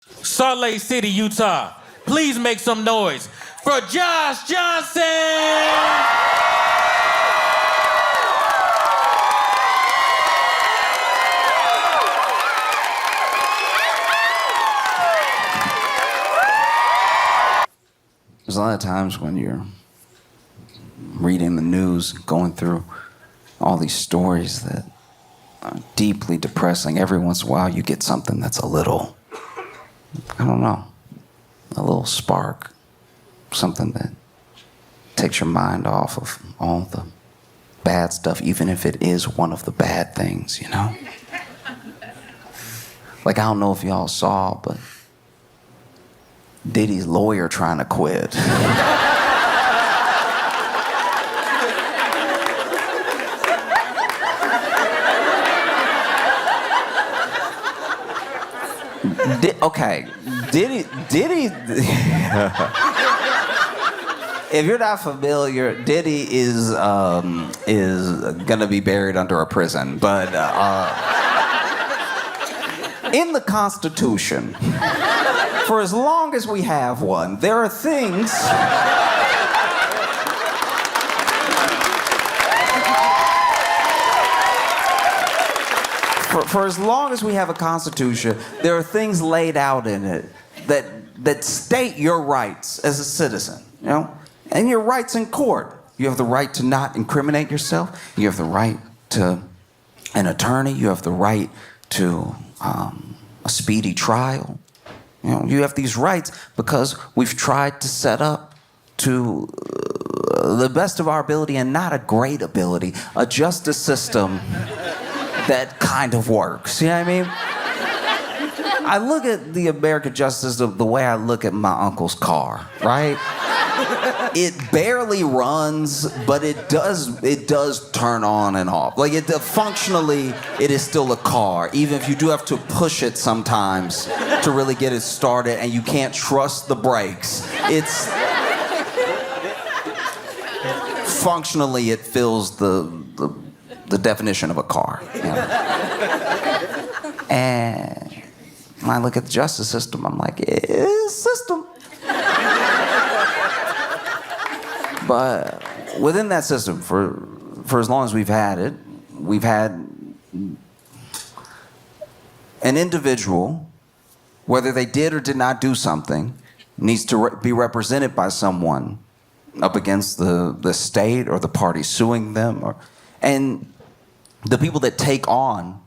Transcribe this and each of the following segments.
Salt Lake City, Utah. Please make some noise for Josh Johnson! There's a lot of times when you're reading the news, going through all these stories that are deeply depressing. Every once in a while you get something that's a little, I don't know, a little spark. Something that takes your mind off of all the bad stuff, even if it is one of the bad things, you know? Like, I don't know if y'all saw, but Diddy's lawyer trying to quit. Diddy. If you're not familiar, Diddy is gonna be buried under a prison, but in the Constitution, for as long as we have one, there are things for as long as we have a Constitution, there are things laid out in it that state your rights as a citizen, you know? And your rights in court. You have the right to not incriminate yourself. You have the right to an attorney. You have the right to a speedy trial. You know, you have these rights because we've tried to set up to the best of our ability, and not a great ability, a justice system that kind of works. You know what I mean? I look at the American justice system the way I look at my uncle's car, right? It barely runs, but it does turn on and off. Like, functionally, it is still a car, even if you do have to push it sometimes to really get it started, and you can't trust the brakes. Functionally, it fills the definition of a car. You know? And when I look at the justice system, I'm like, it's a system. But within that system, for as long as we've had it, we've had an individual, whether they did or did not do something, needs to be represented by someone up against the state or the party suing them. And the people that take on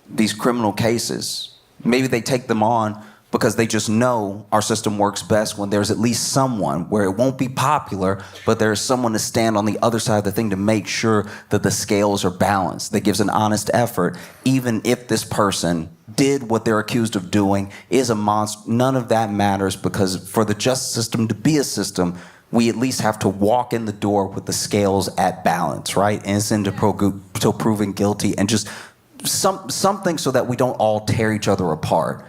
these criminal cases, maybe they take them on because they just know our system works best when there's at least someone where it won't be popular, but there's someone to stand on the other side of the thing to make sure that the scales are balanced, that gives an honest effort, even if this person did what they're accused of doing, is a monster. None of that matters, because for the justice system to be a system, we at least have to walk in the door with the scales at balance, right? Innocent till proven guilty, and just something so that we don't all tear each other apart.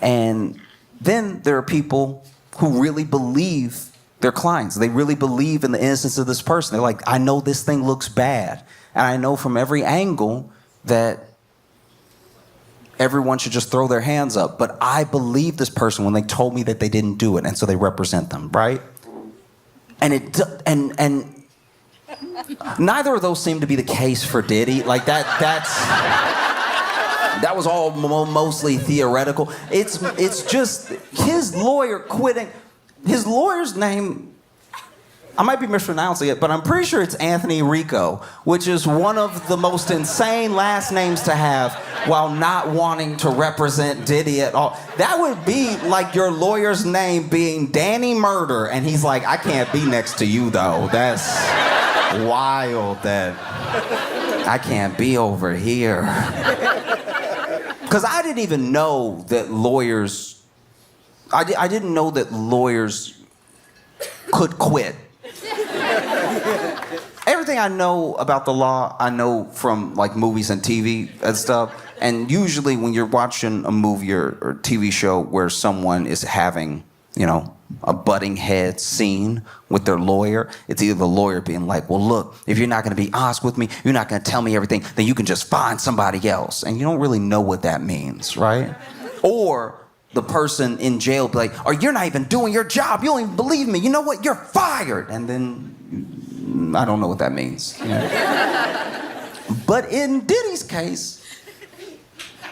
And then there are people who really believe their clients. They really believe in the innocence of this person. They're like, I know this thing looks bad, and I know from every angle that everyone should just throw their hands up, but I believe this person when they told me that they didn't do it, and so they represent them, right? And neither of those seem to be the case for Diddy. Like that was all mostly theoretical. It's just his lawyer quitting. His lawyer's name, I might be mispronouncing it, but I'm pretty sure it's Anthony Rico, which is one of the most insane last names to have while not wanting to represent Diddy at all. That would be like your lawyer's name being Danny Murder, and he's like, I can't be next to you though. That's wild that I can't be over here. Because I didn't even know that lawyers, I didn't know that lawyers could quit. Everything I know about the law, I know from like movies and TV and stuff. And usually when you're watching a movie or TV show where someone is having, you know, a butting head scene with their lawyer, it's either the lawyer being like, well, look, if you're not going to be honest with me, you're not going to tell me everything, then you can just find somebody else. And you don't really know what that means, right? Or the person in jail be like, "Oh, you're not even doing your job. You don't even believe me. You know what? You're fired." And then I don't know what that means. You know? But in Diddy's case,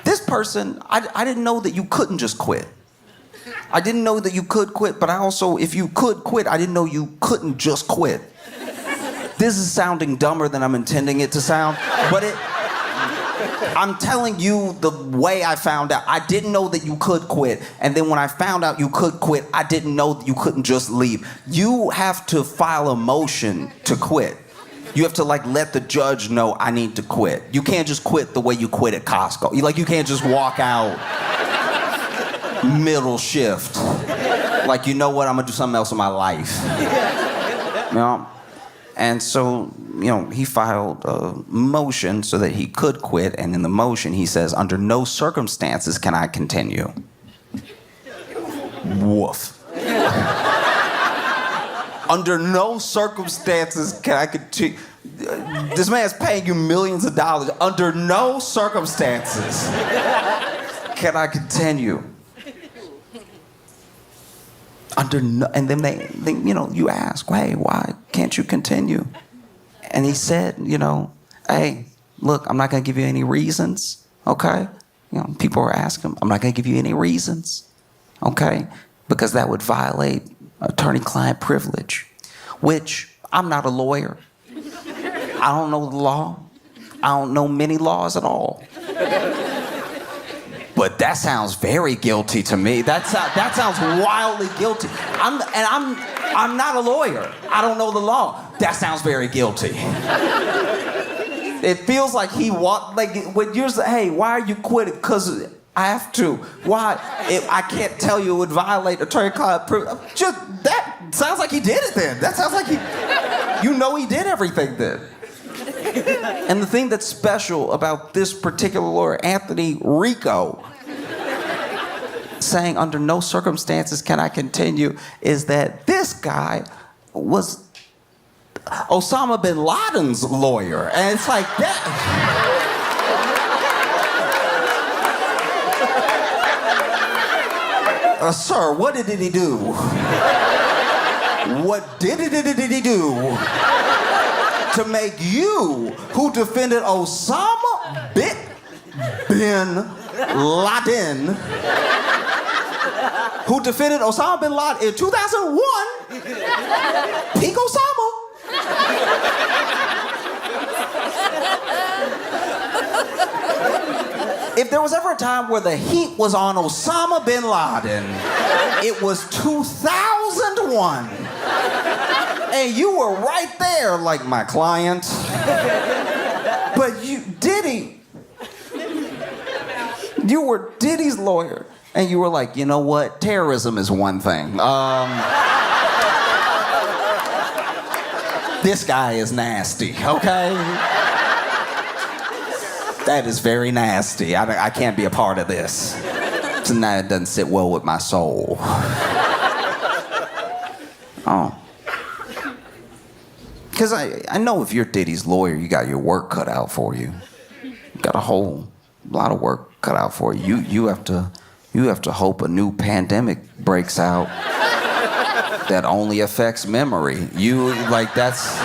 this person, I didn't know that you couldn't just quit. I didn't know that you could quit, but I also, if you could quit, I didn't know you couldn't just quit. This is sounding dumber than I'm intending it to sound, but I'm telling you the way I found out. I didn't know that you could quit. And then when I found out you could quit, I didn't know that you couldn't just leave. You have to file a motion to quit. You have to let the judge know I need to quit. You can't just quit the way you quit at Costco. You can't just walk out middle shift. You know what, I'm gonna do something else in my life. You know? And so, he filed a motion so that he could quit, and in the motion he says, under no circumstances can I continue. Woof. Under no circumstances can I continue. This man's paying you millions of dollars. Under no circumstances can I continue. And then they, you ask, hey, why can't you continue? And he said, hey, look, I'm not going to give you any reasons, okay? People are asking him, I'm not going to give you any reasons, okay? Because that would violate attorney-client privilege, which I'm not a lawyer. I don't know the law. I don't know many laws at all. But that sounds very guilty to me. That sounds wildly guilty. I'm not a lawyer. I don't know the law. That sounds very guilty. It feels like when you're saying, hey, why are you quitting? Because I have to. Why? I can't tell you it would violate attorney-client privilege. Just that sounds like he did it then. That sounds like he did everything then. And the thing that's special about this particular lawyer, Anthony Rico, saying under no circumstances can I continue, is that this guy was Osama bin Laden's lawyer. And it's like that. Sir, what did he do? What did he do to make you, who defended Osama bin Laden, who defended Osama bin Laden in 2001, peak Osama? If there was ever a time where the heat was on Osama bin Laden, it was 2001. And you were right there, like my client. But Diddy, you were Diddy's lawyer. And you were like, you know what? Terrorism is one thing. This guy is nasty, okay? That is very nasty. I can't be a part of this. Tonight it doesn't sit well with my soul. Oh. Because I know if you're Diddy's lawyer, you got your work cut out for you. You got a whole lot of work cut out for you. You have to hope a new pandemic breaks out that only affects memory. That's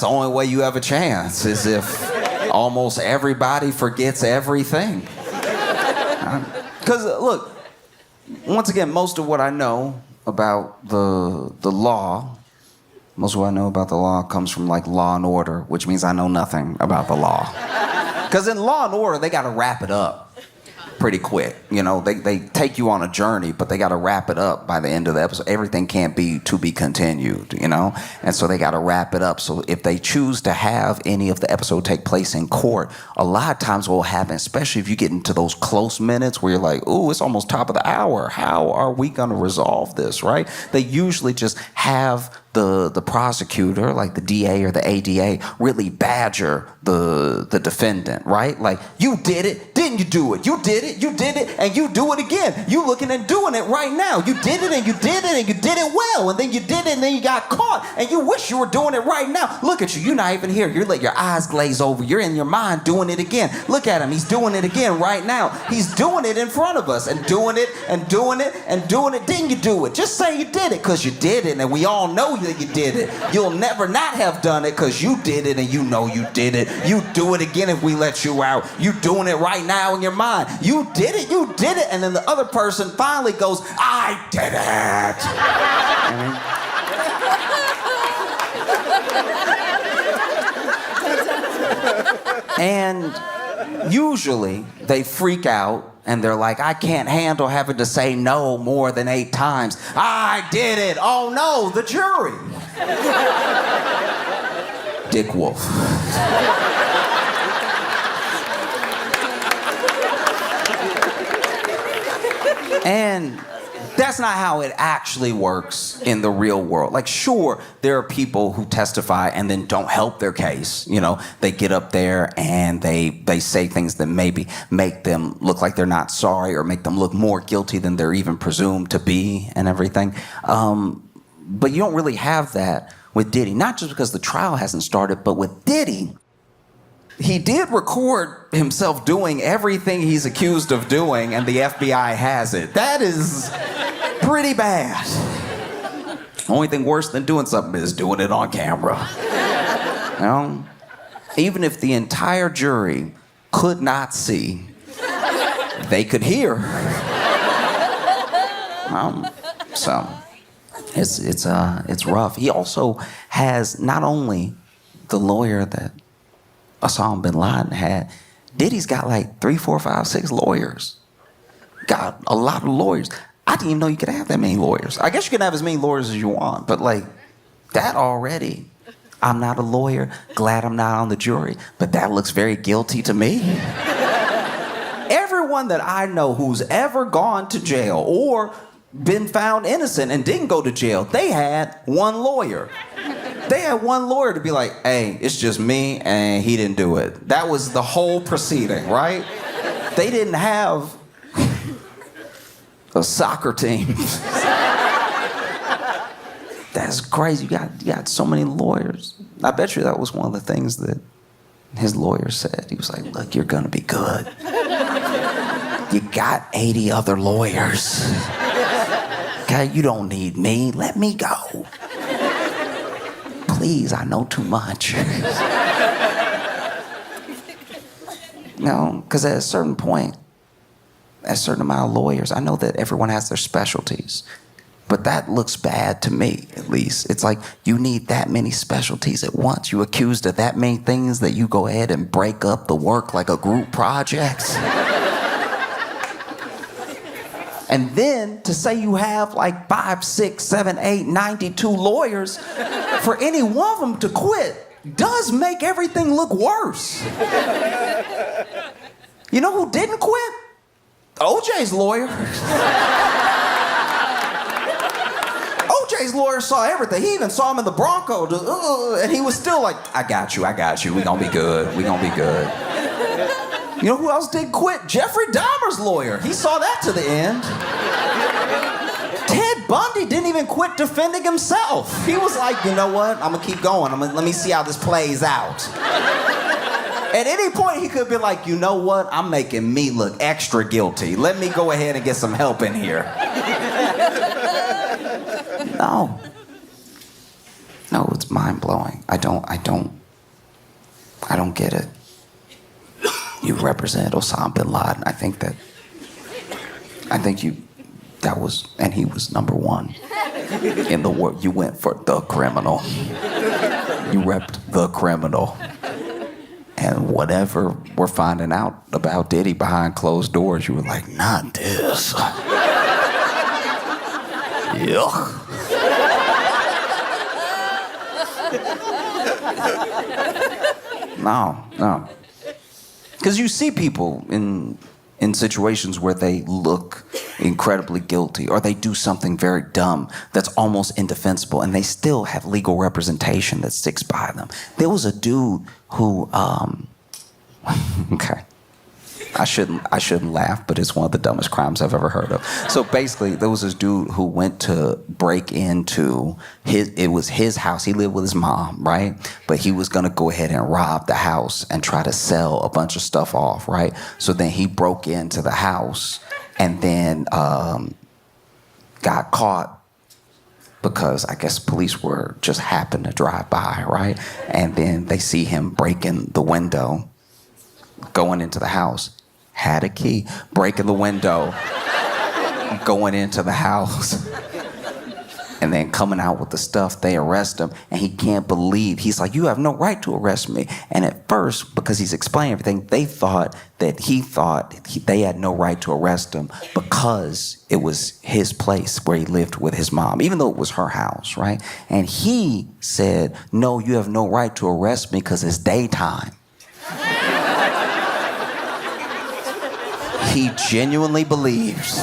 the only way you have a chance, is if almost everybody forgets everything. Because look, once again, most of what I know about the law, comes from Law and Order, which means I know nothing about the law. Because in Law and Order, they got to wrap it up pretty quick. They take you on a journey, but they got to wrap it up by the end of the episode. Everything can't be to be continued, And so they got to wrap it up. So if they choose to have any of the episode take place in court, a lot of times what will happen, especially if you get into those close minutes where you're like, ooh, it's almost top of the hour. How are we going to resolve this, right? They usually just have the prosecutor, like the DA or the ADA, really badger the defendant, right? Like, you did it, didn't you do it? You did it, and you do it again. You looking and doing it right now. You did it, and you did it, and you did it well, and then you did it, and then you got caught, and you wish you were doing it right now. Look at you, you're not even here. You're letting your eyes glaze over. You're in your mind doing it again. Look at him, he's doing it again right now. He's doing it in front of us, and doing it, and doing it, and doing it. Didn't you do it? Just say you did it, because you did it, and we all know that you did it. You'll never not have done it, because you did it, and you know you did it. You do it again if we let you out. You doing it right now in your mind. You did it, and then the other person finally goes, I did it. And usually they freak out and they're like, I can't handle having to say no more than 8 times. I did it. Oh no, the jury. Dick Wolf. And that's not how it actually works in the real world. Like, sure, there are people who testify and then don't help their case. You know, they get up there and they say things that maybe make them look like they're not sorry or make them look more guilty than they're even presumed to be and everything. But you don't really have that with Diddy. Not just because the trial hasn't started, but with Diddy, he did record himself doing everything he's accused of doing, and the FBI has it. That is pretty bad. Only thing worse than doing something is doing it on camera. You know? Even if the entire jury could not see, they could hear. So it's rough. He also has not only the lawyer that Osama bin Laden had, Diddy's got like 3, 4, 5, 6 lawyers. Got a lot of lawyers. I didn't even know you could have that many lawyers. I guess you can have as many lawyers as you want, but like that already. I'm not a lawyer, glad I'm not on the jury, but that looks very guilty to me. Everyone that I know who's ever gone to jail or been found innocent and didn't go to jail, they had one lawyer. They had one lawyer to be like, hey, it's just me and he didn't do it. That was the whole proceeding, right? They didn't have a soccer team. That's crazy. You got so many lawyers. I bet you that was one of the things that his lawyer said. He was like, look, you're gonna be good. You got 80 other lawyers. Okay, you don't need me. Let me go. Please, I know too much. No, because at a certain point, a certain amount of lawyers, I know that everyone has their specialties, but that looks bad to me, at least. It's like you need that many specialties at once. You accused of that many things that you go ahead and break up the work like a group project. And then to say you have like 5, 6, 7, 8, 92 lawyers, for any one of them to quit does make everything look worse. You know who didn't quit? OJ's lawyer. OJ's lawyer saw everything. He even saw him in the Bronco, and he was still like, I got you. We gonna be good. You know who else did quit? Jeffrey Dahmer's lawyer. He saw that to the end. Ted Bundy didn't even quit defending himself. He was like, you know what? I'm gonna keep going. Let me see how this plays out. At any point, he could be like, you know what? I'm making me look extra guilty. Let me go ahead and get some help in here. No, it's mind-blowing. I don't get it. You represent Osama bin Laden. And he was number one in the world. You went for the criminal. You repped the criminal. And whatever we're finding out about Diddy behind closed doors, you were like, not this. Yuck. No. Because you see people in situations where they look incredibly guilty, or they do something very dumb that's almost indefensible, and they still have legal representation that sticks by them. There was a dude who, okay, I shouldn't laugh, but it's one of the dumbest crimes I've ever heard of. So basically, there was this dude who went to break into it was his house. He lived with his mom, right? But he was gonna go ahead and rob the house and try to sell a bunch of stuff off, right? So then he broke into the house and then got caught because I guess police were just happened to drive by, right? And then they see him breaking the window, going into the house, had a key, breaking the window, going into the house, and then coming out with the stuff. They arrest him, and he can't believe. He's like, you have no right to arrest me. And at first, because he's explaining everything, they thought they had no right to arrest him because it was his place where he lived with his mom, even though it was her house, right? And he said, no, you have no right to arrest me because it's daytime. He genuinely believes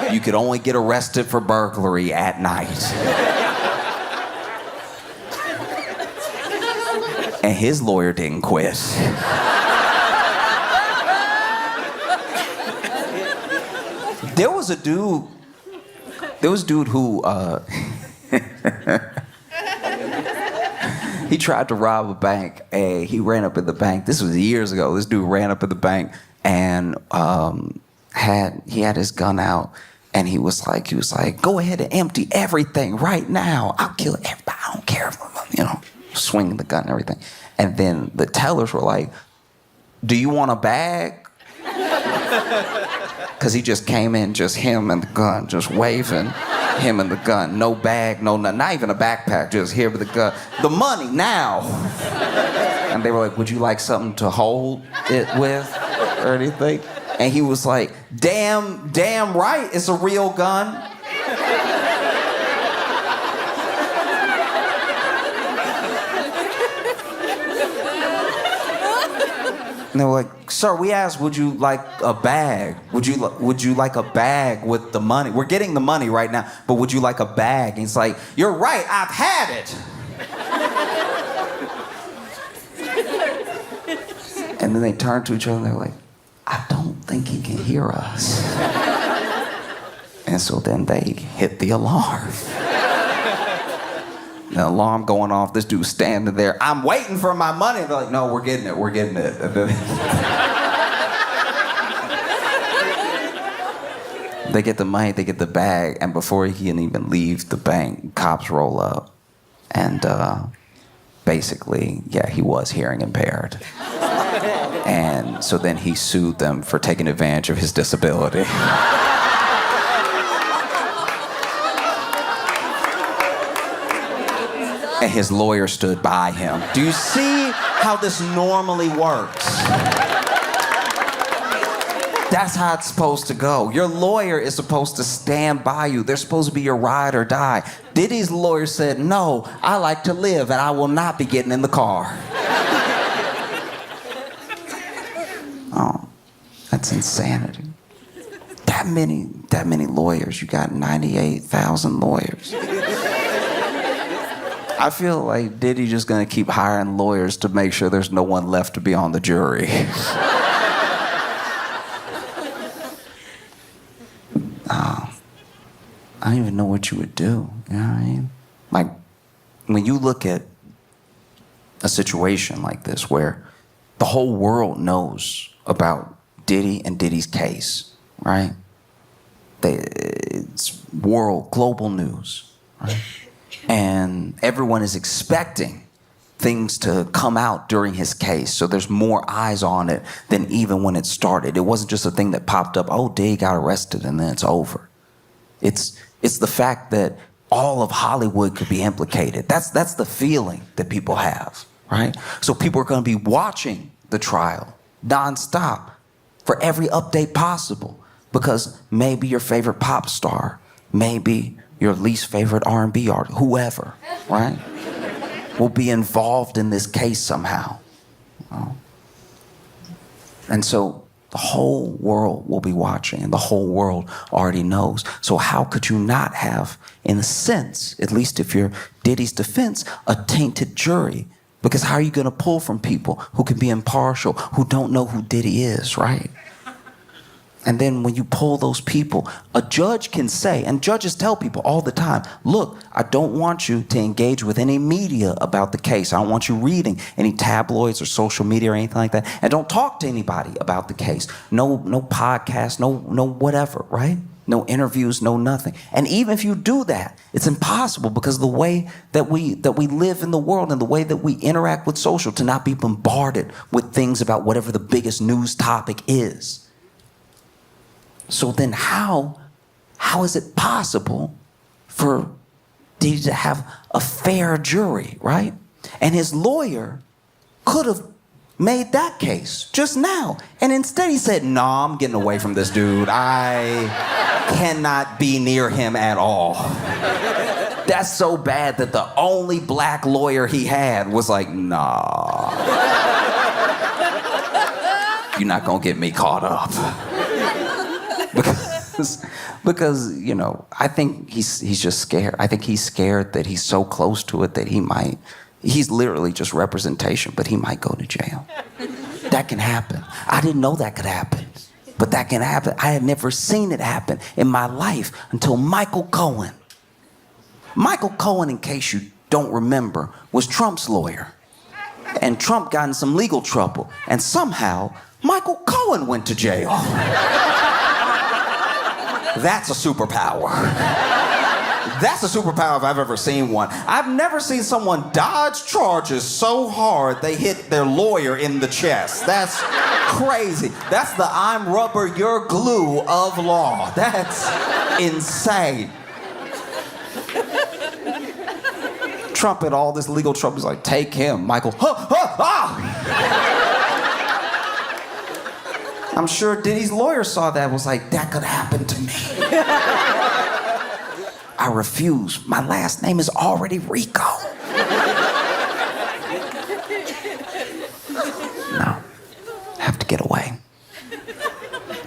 you could only get arrested for burglary at night. And his lawyer didn't quit. There was a dude who he tried to rob a bank. He ran up in the bank. This was years ago. This dude ran up in the bank and had his gun out, and he was like, go ahead and empty everything right now. I'll kill everybody. I don't care, swinging the gun and everything. And then the tellers were like, do you want a bag? Because he just came in, just him and the gun, just waving, him and the gun. No bag, no, not even a backpack, just here with the gun. The money now. And they were like, would you like something to hold it with or anything? And he was like, damn right, it's a real gun. And they were like, sir, we asked, would you like a bag? Would you like a bag with the money? We're getting the money right now, but would you like a bag? And he's like, you're right, I've had it. And then they turned to each other and they were like, I don't think he can hear us. And so then they hit the alarm. The alarm going off, this dude's standing there, I'm waiting for my money. They're like, no, we're getting it. And then they get the money, they get the bag, and before he can even leave the bank, cops roll up. And basically, yeah, he was hearing impaired. And so then he sued them for taking advantage of his disability. And his lawyer stood by him. Do you see how this normally works? That's how it's supposed to go. Your lawyer is supposed to stand by you. They're supposed to be your ride or die. Diddy's lawyer said, no, I like to live and I will not be getting in the car. Oh, that's insanity. That many lawyers. You got 98,000 lawyers. I feel like Diddy just gonna keep hiring lawyers to make sure there's no one left to be on the jury. I don't even know what you would do. You know what I mean? Like, when you look at a situation like this where the whole world knows about Diddy and Diddy's case, right? It's global news, right? And everyone is expecting things to come out during his case. So there's more eyes on it than even when it started. It wasn't just a thing that popped up, oh, Diddy got arrested and then it's over. It's the fact that all of Hollywood could be implicated. That's the feeling that people have, right? So people are going to be watching the trial nonstop for every update possible, because maybe your favorite pop star, maybe your least favorite R&B artist, whoever, right, will be involved in this case somehow. And so The whole world will be watching, and the whole world already knows. So how could you not have, in a sense, at least if you're Diddy's defense, a tainted jury? Because how are you going to pull from people who can be impartial, who don't know who Diddy is, right? And then when you pull those people, a judge can say, and judges tell people all the time, look, I don't want you to engage with any media about the case. I don't want you reading any tabloids or social media or anything like that. And don't talk to anybody about the case. No podcast, no whatever, right? No interviews, no nothing. And even if you do that, it's impossible because of the way that we live in the world and the way that we interact with social, to not be bombarded with things about whatever the biggest news topic is. So then how is it possible for Diddy to have a fair jury, right? And his lawyer could have made that case just now. And instead he said, no, I'm getting away from this dude. I cannot be near him at all. That's so bad that the only black lawyer he had was like, nah. You're not gonna get me caught up. Because you know, I think he's just scared. I think he's scared that he's so close to it that he's literally just representation, but he might go to jail. That can happen. I didn't know that could happen, but that can happen. I had never seen it happen in my life until Michael Cohen. Michael Cohen, in case you don't remember, was Trump's lawyer. And Trump got in some legal trouble, and somehow Michael Cohen went to jail. That's a superpower. That's a superpower if I've ever seen one. I've never seen someone dodge charges so hard they hit their lawyer in the chest. That's crazy. That's the I'm rubber, you're glue of law. That's insane. Trump had all this legal trouble. He's like, take him. Michael, I'm sure Diddy's lawyer saw that and was like, that could happen to me. I refuse. My last name is already Rico. No, have to get away.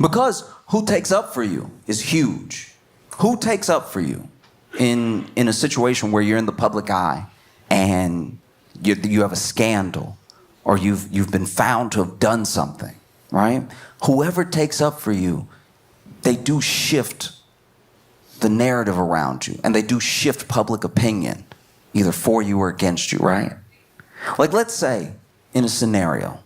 Because who takes up for you is huge. Who takes up for you in a situation where you're in the public eye and you have a scandal or you've been found to have done something, right? Whoever takes up for you, they do shift the narrative around you, and they do shift public opinion, either for you or against you, right? Like, let's say in a scenario,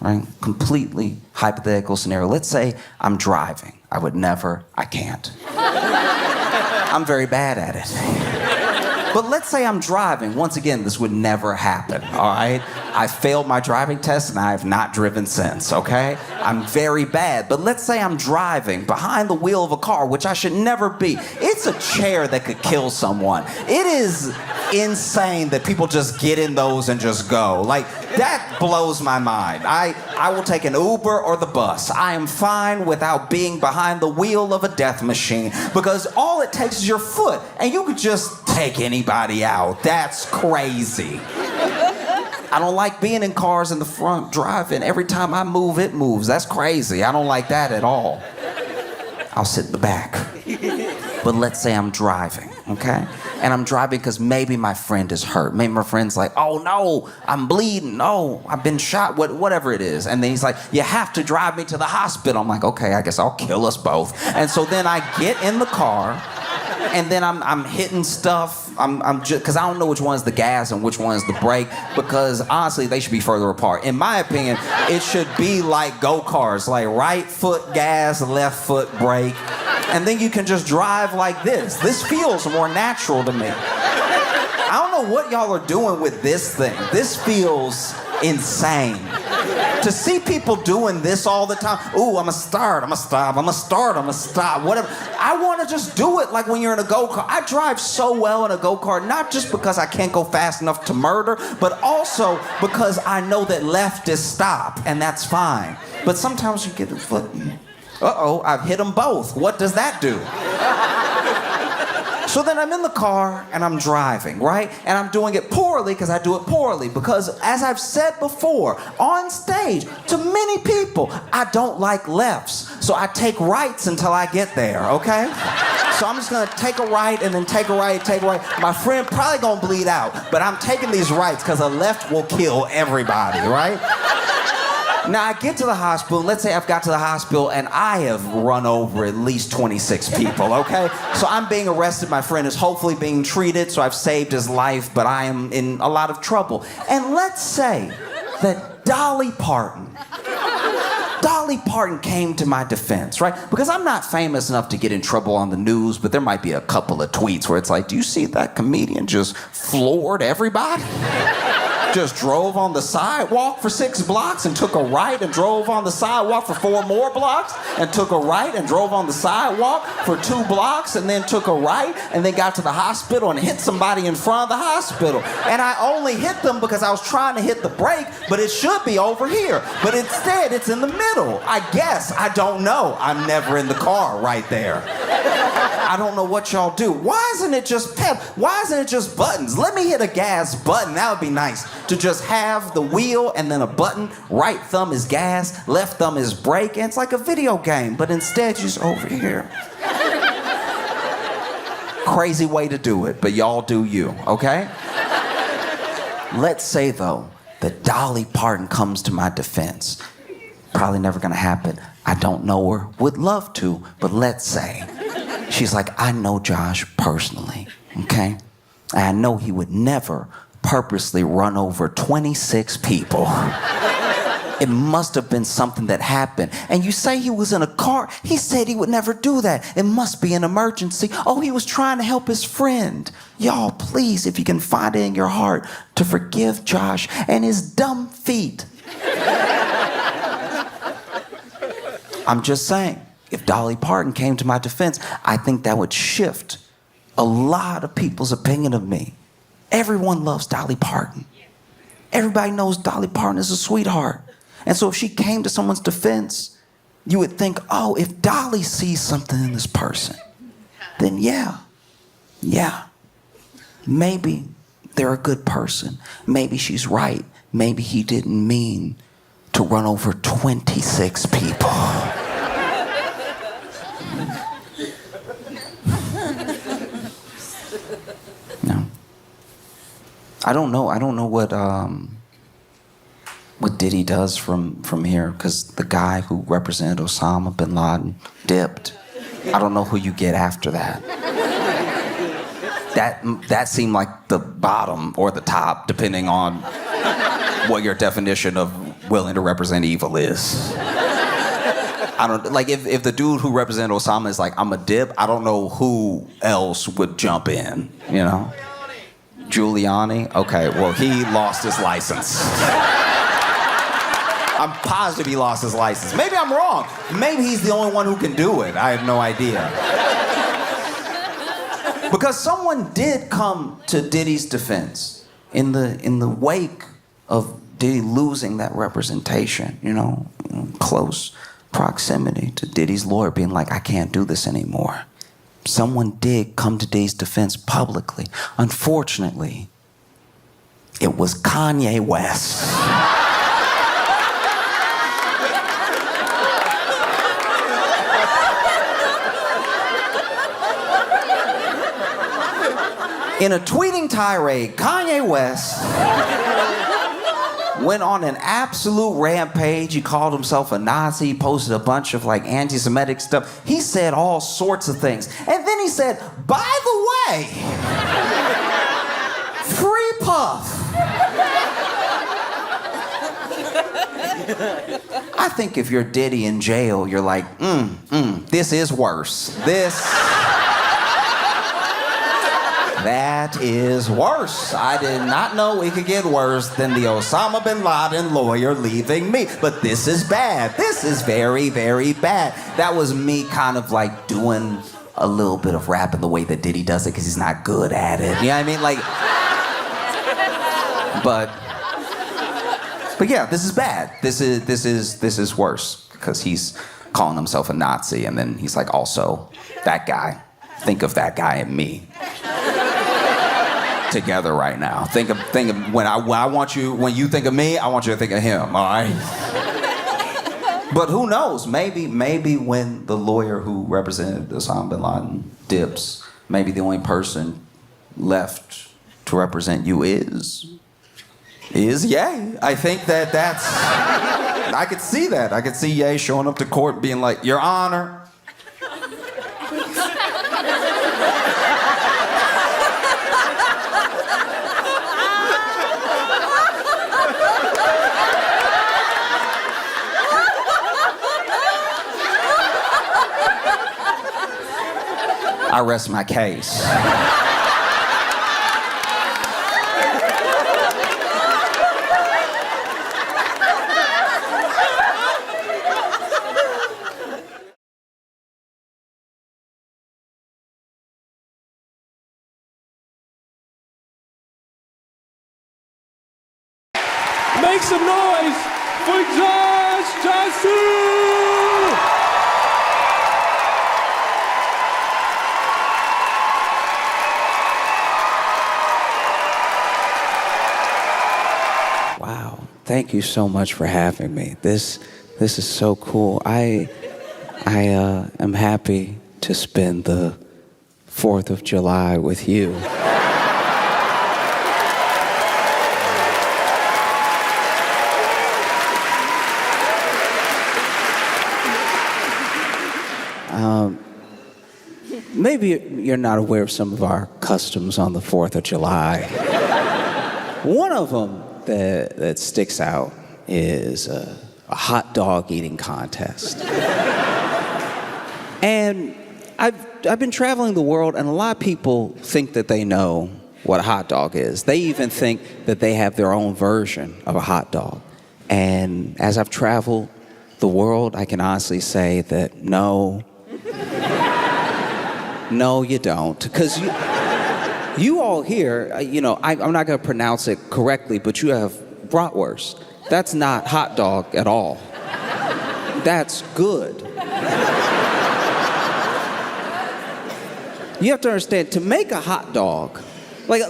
right? Completely hypothetical scenario. Let's say I'm driving. I can't. I'm very bad at it. But let's say I'm driving. Once again, this would never happen, all right? I failed my driving test and I have not driven since, okay? I'm very bad. But let's say I'm driving behind the wheel of a car, which I should never be. It's a chair that could kill someone. It is insane that people just get in those and just go. Like, that blows my mind. I will take an Uber or the bus. I am fine without being behind the wheel of a death machine because all it takes is your foot and you could just take anybody out. That's crazy. I don't like being in cars in the front driving. Every time I move, it moves. That's crazy. I don't like that at all. I'll sit in the back. But let's say I'm driving, okay? And I'm driving because maybe my friend is hurt. Maybe my friend's like, oh no, I'm bleeding. No, I've been shot, whatever it is. And then he's like, you have to drive me to the hospital. I'm like, okay, I guess I'll kill us both. And so then I get in the car and then I'm hitting stuff. I'm just, because I don't know which one's the gas and which one's the brake, because honestly, they should be further apart. In my opinion, it should be like go-karts, like right foot gas, left foot brake, and then you can just drive like this. This feels more natural to me. I don't know what y'all are doing with this thing. This feels insane. To see people doing this all the time, ooh, I'ma start, I'ma stop, I'ma start, I'ma stop, whatever. I wanna just do it like when you're in a go-kart. I drive so well in a go-kart, not just because I can't go fast enough to murder, but also because I know that left is stop, and that's fine. But sometimes you get a foot, uh-oh, I've hit them both. What does that do? So then I'm in the car and I'm driving, right? And I'm doing it poorly because I do it poorly. Because as I've said before, on stage, to many people, I don't like lefts. So I take rights until I get there, okay? So I'm just gonna take a right and then take a right, take a right. My friend probably gonna bleed out, but I'm taking these rights because a left will kill everybody, right? Now I get to the hospital, let's say I've got to the hospital and I have run over at least 26 people, okay? So I'm being arrested, my friend is hopefully being treated, so I've saved his life, but I am in a lot of trouble. And let's say that Dolly Parton came to my defense, right? Because I'm not famous enough to get in trouble on the news, but there might be a couple of tweets where it's like, do you see that comedian just floored everybody? Just drove on the sidewalk for 6 blocks and took a right and drove on the sidewalk for 4 more blocks and took a right and drove on the sidewalk for 2 blocks and then took a right and then got to the hospital and hit somebody in front of the hospital. And I only hit them because I was trying to hit the brake, but it should be over here. But instead, it's in the middle. I guess. I don't know. I'm never in the car right there. I don't know what y'all do. Why isn't it just pep? Why isn't it just buttons? Let me hit a gas button. That would be nice. To just have the wheel and then a button. Right thumb is gas, left thumb is brake, and it's like a video game, but instead you're just over here. Crazy way to do it, but y'all do you, okay? Let's say, though, that Dolly Parton comes to my defense. Probably never gonna happen. I don't know her, would love to, but let's say. She's like, I know Josh personally, okay? And I know he would never purposely run over 26 people. It must have been something that happened. And you say he was in a car. He said he would never do that. It must be an emergency. Oh, he was trying to help his friend. Y'all, please, if you can find it in your heart, to forgive Josh and his dumb feet. I'm just saying, if Dolly Parton came to my defense, I think that would shift a lot of people's opinion of me. Everyone loves Dolly Parton. Everybody knows Dolly Parton is a sweetheart. And so if she came to someone's defense, you would think, oh, if Dolly sees something in this person, then yeah, maybe they're a good person. Maybe she's right. Maybe he didn't mean to run over 26 people. No. I don't know what Diddy does from here, because the guy who represented Osama bin Laden dipped. I don't know who you get after that. That seemed like the bottom or the top, depending on what your definition of willing to represent evil is. I don't like if the dude who represented Osama is like, I'm a dip, I don't know who else would jump in, you know? Giuliani? Okay, well, he lost his license. I'm positive he lost his license. Maybe I'm wrong. Maybe he's the only one who can do it. I have no idea. Because someone did come to Diddy's defense in the wake of Diddy losing that representation, you know, close proximity to Diddy's lawyer being like, I can't do this anymore. Someone did come to Diddy's defense publicly. Unfortunately, it was Kanye West. In a tweeting tirade, Kanye West went on an absolute rampage. He called himself a Nazi. He posted a bunch of like anti-Semitic stuff. He said all sorts of things. And then he said, by the way, free Puff. I think if you're Diddy in jail, you're like, this is worse. That is worse. I did not know it could get worse than the Osama bin Laden lawyer leaving me. But this is bad. This is very, very bad. That was me kind of like doing a little bit of rap in the way that Diddy does it because he's not good at it. You know what I mean? Like, but yeah, this is bad. This is worse because he's calling himself a Nazi and then he's like, also, that guy. Think of that guy and me. together right now. Think of when you think of me, I want you to think of him, all right? But who knows? Maybe when the lawyer who represented Osama bin Laden dips, maybe the only person left to represent you is Ye. I think that's, I could see that. I could see Ye showing up to court being like, Your Honor. I rest my case. Make some noise for Josh Johnson! Wow, thank you so much for having me. This is so cool. I am happy to spend the 4th of July with you. Maybe you're not aware of some of our customs on the 4th of July. One of them that sticks out is a hot dog eating contest. And I've been traveling the world, and a lot of people think that they know what a hot dog is. They even think that they have their own version of a hot dog. And as I've traveled the world, I can honestly say that no, you don't. Because you all here, I'm not going to pronounce it correctly, but you have bratwurst. That's not hot dog at all. That's good. You have to understand, to make a hot dog, like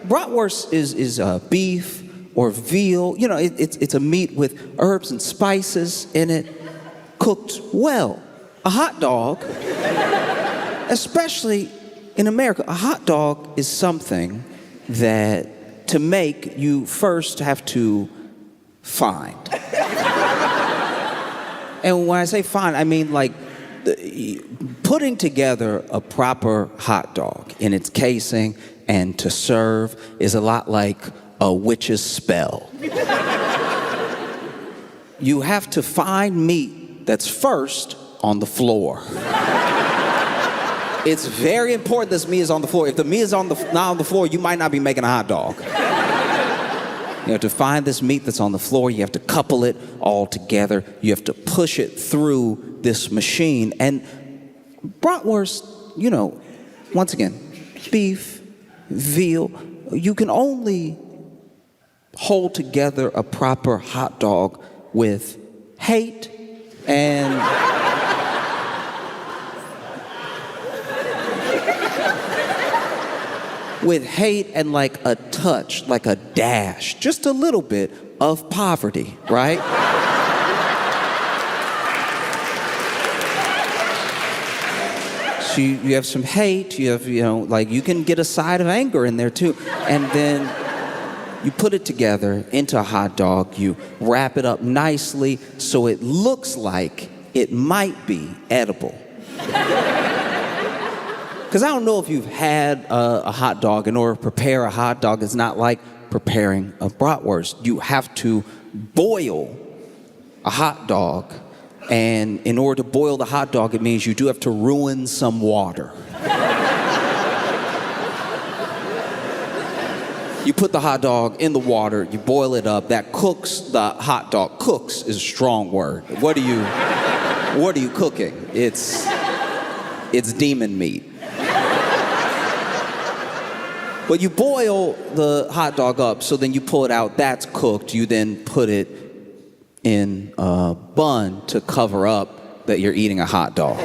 bratwurst is beef or veal. It's a meat with herbs and spices in it, cooked well. A hot dog, especially in America, a hot dog is something that to make you first have to find. And when I say find, I mean like putting together a proper hot dog in its casing and to serve is a lot like a witch's spell. You have to find meat that's first on the floor. It's very important this meat is on the floor. If the meat is not on the floor, you might not be making a hot dog. You have to find this meat that's on the floor. You have to couple it all together. You have to push it through this machine. And bratwurst, once again, beef, veal, you can only hold together a proper hot dog with hate and like a touch, like a dash, just a little bit of poverty, right? So you have some hate, you have, you can get a side of anger in there too. And then you put it together into a hot dog, you wrap it up nicely so it looks like it might be edible. Because I don't know if you've had a hot dog. In order to prepare a hot dog, it's not like preparing a bratwurst. You have to boil a hot dog. And in order to boil the hot dog, it means you do have to ruin some water. You put the hot dog in the water, you boil it up, that cooks the hot dog. Cooks is a strong word. What are you cooking? It's demon meat. But you boil the hot dog up, so then you pull it out, that's cooked. You then put it in a bun to cover up that you're eating a hot dog.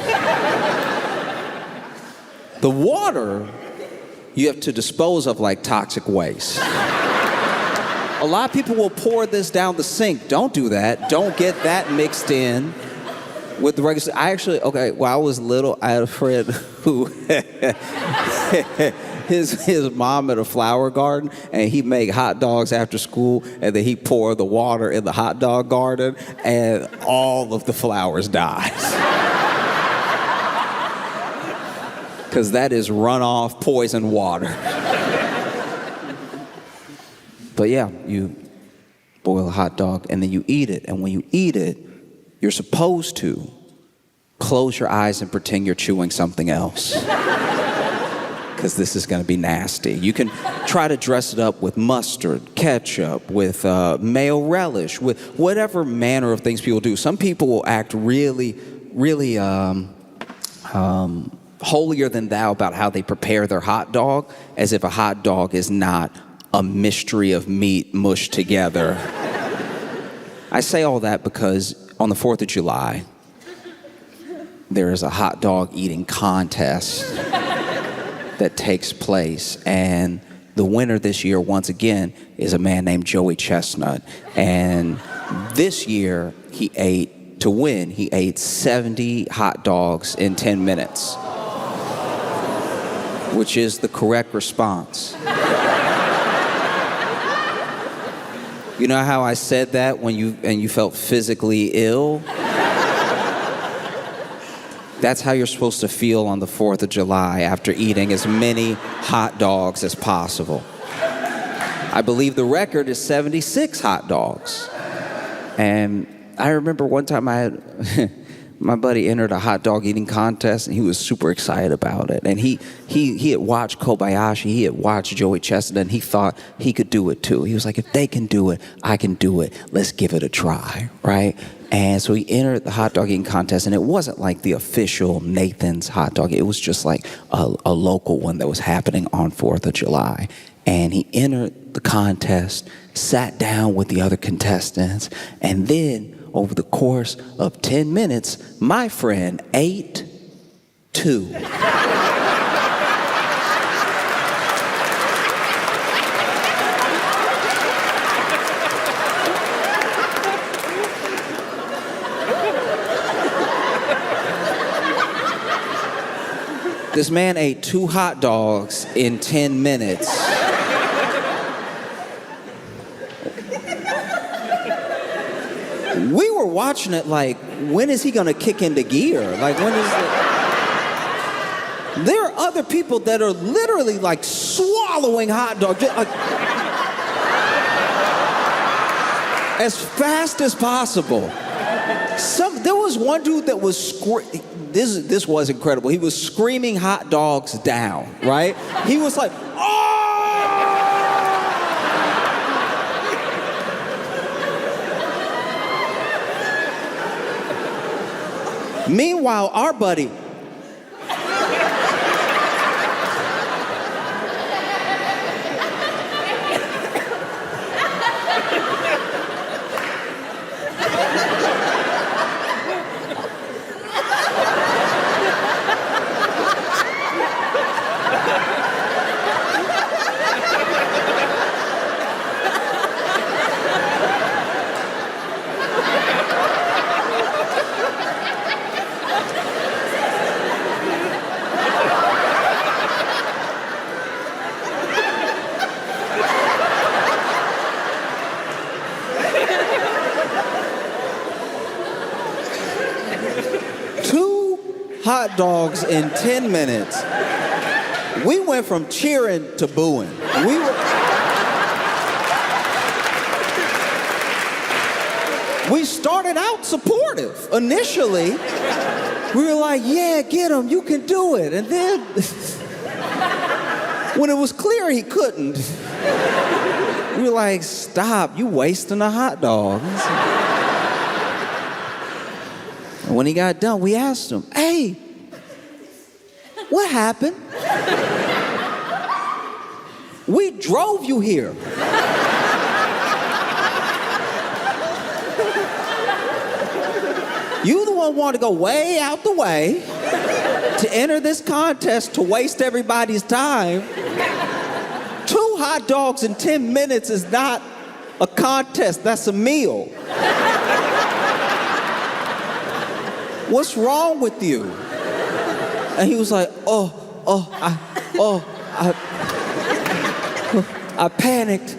The water you have to dispose of like toxic waste. A lot of people will pour this down the sink. Don't do that. Don't get that mixed in with the regular. When I was little, I had a friend who his mom had a flower garden, and he'd make hot dogs after school, and then he'd pour the water in the hot dog garden, and all of the flowers died. Because that is runoff poison water. But yeah, you boil a hot dog and then you eat it. And when you eat it, you're supposed to close your eyes and pretend you're chewing something else. Because this is going to be nasty. You can try to dress it up with mustard, ketchup, with mayo relish, with whatever manner of things people do. Some people will act really, really holier than thou about how they prepare their hot dog, as if a hot dog is not a mystery of meat mushed together. I say all that because on the 4th of July, there is a hot dog eating contest that takes place. And the winner this year, once again, is a man named Joey Chestnut. And this year, he ate 70 hot dogs in 10 minutes, which is the correct response. You know how I said that when you felt physically ill? That's how you're supposed to feel on the 4th of July after eating as many hot dogs as possible. I believe the record is 76 hot dogs. And I remember one time my buddy entered a hot dog eating contest, and he was super excited about it. And he had watched Kobayashi, he had watched Joey Chestnut, and he thought he could do it too. He was like, if they can do it, I can do it. Let's give it a try, right? And so he entered the hot dog eating contest, and it wasn't like the official Nathan's hot dog. It was just like a local one that was happening on 4th of July. And he entered the contest, sat down with the other contestants, and then over the course of 10 minutes, my friend ate 2. This man ate 2 hot dogs in 10 minutes. We were watching it like, when is he gonna kick into gear? Like, when is it? There are other people that are literally like swallowing hot dogs like, as fast as possible. There was one dude that was this was incredible. He was screaming hot dogs down, right? He was like, oh! Meanwhile, our buddy, hot dogs in 10 minutes. We went from cheering to booing. We started out supportive. Initially, we were like, yeah, get him, you can do it. And then, when it was clear he couldn't, we were like, stop, you wasting a hot dog. And when he got done, we asked him, hey, what happened? We drove you here. You the one wanted to go way out the way To enter this contest to waste everybody's time, 2 hot dogs in 10 minutes is not a contest, that's a meal. What's wrong with you? And he was like, I panicked.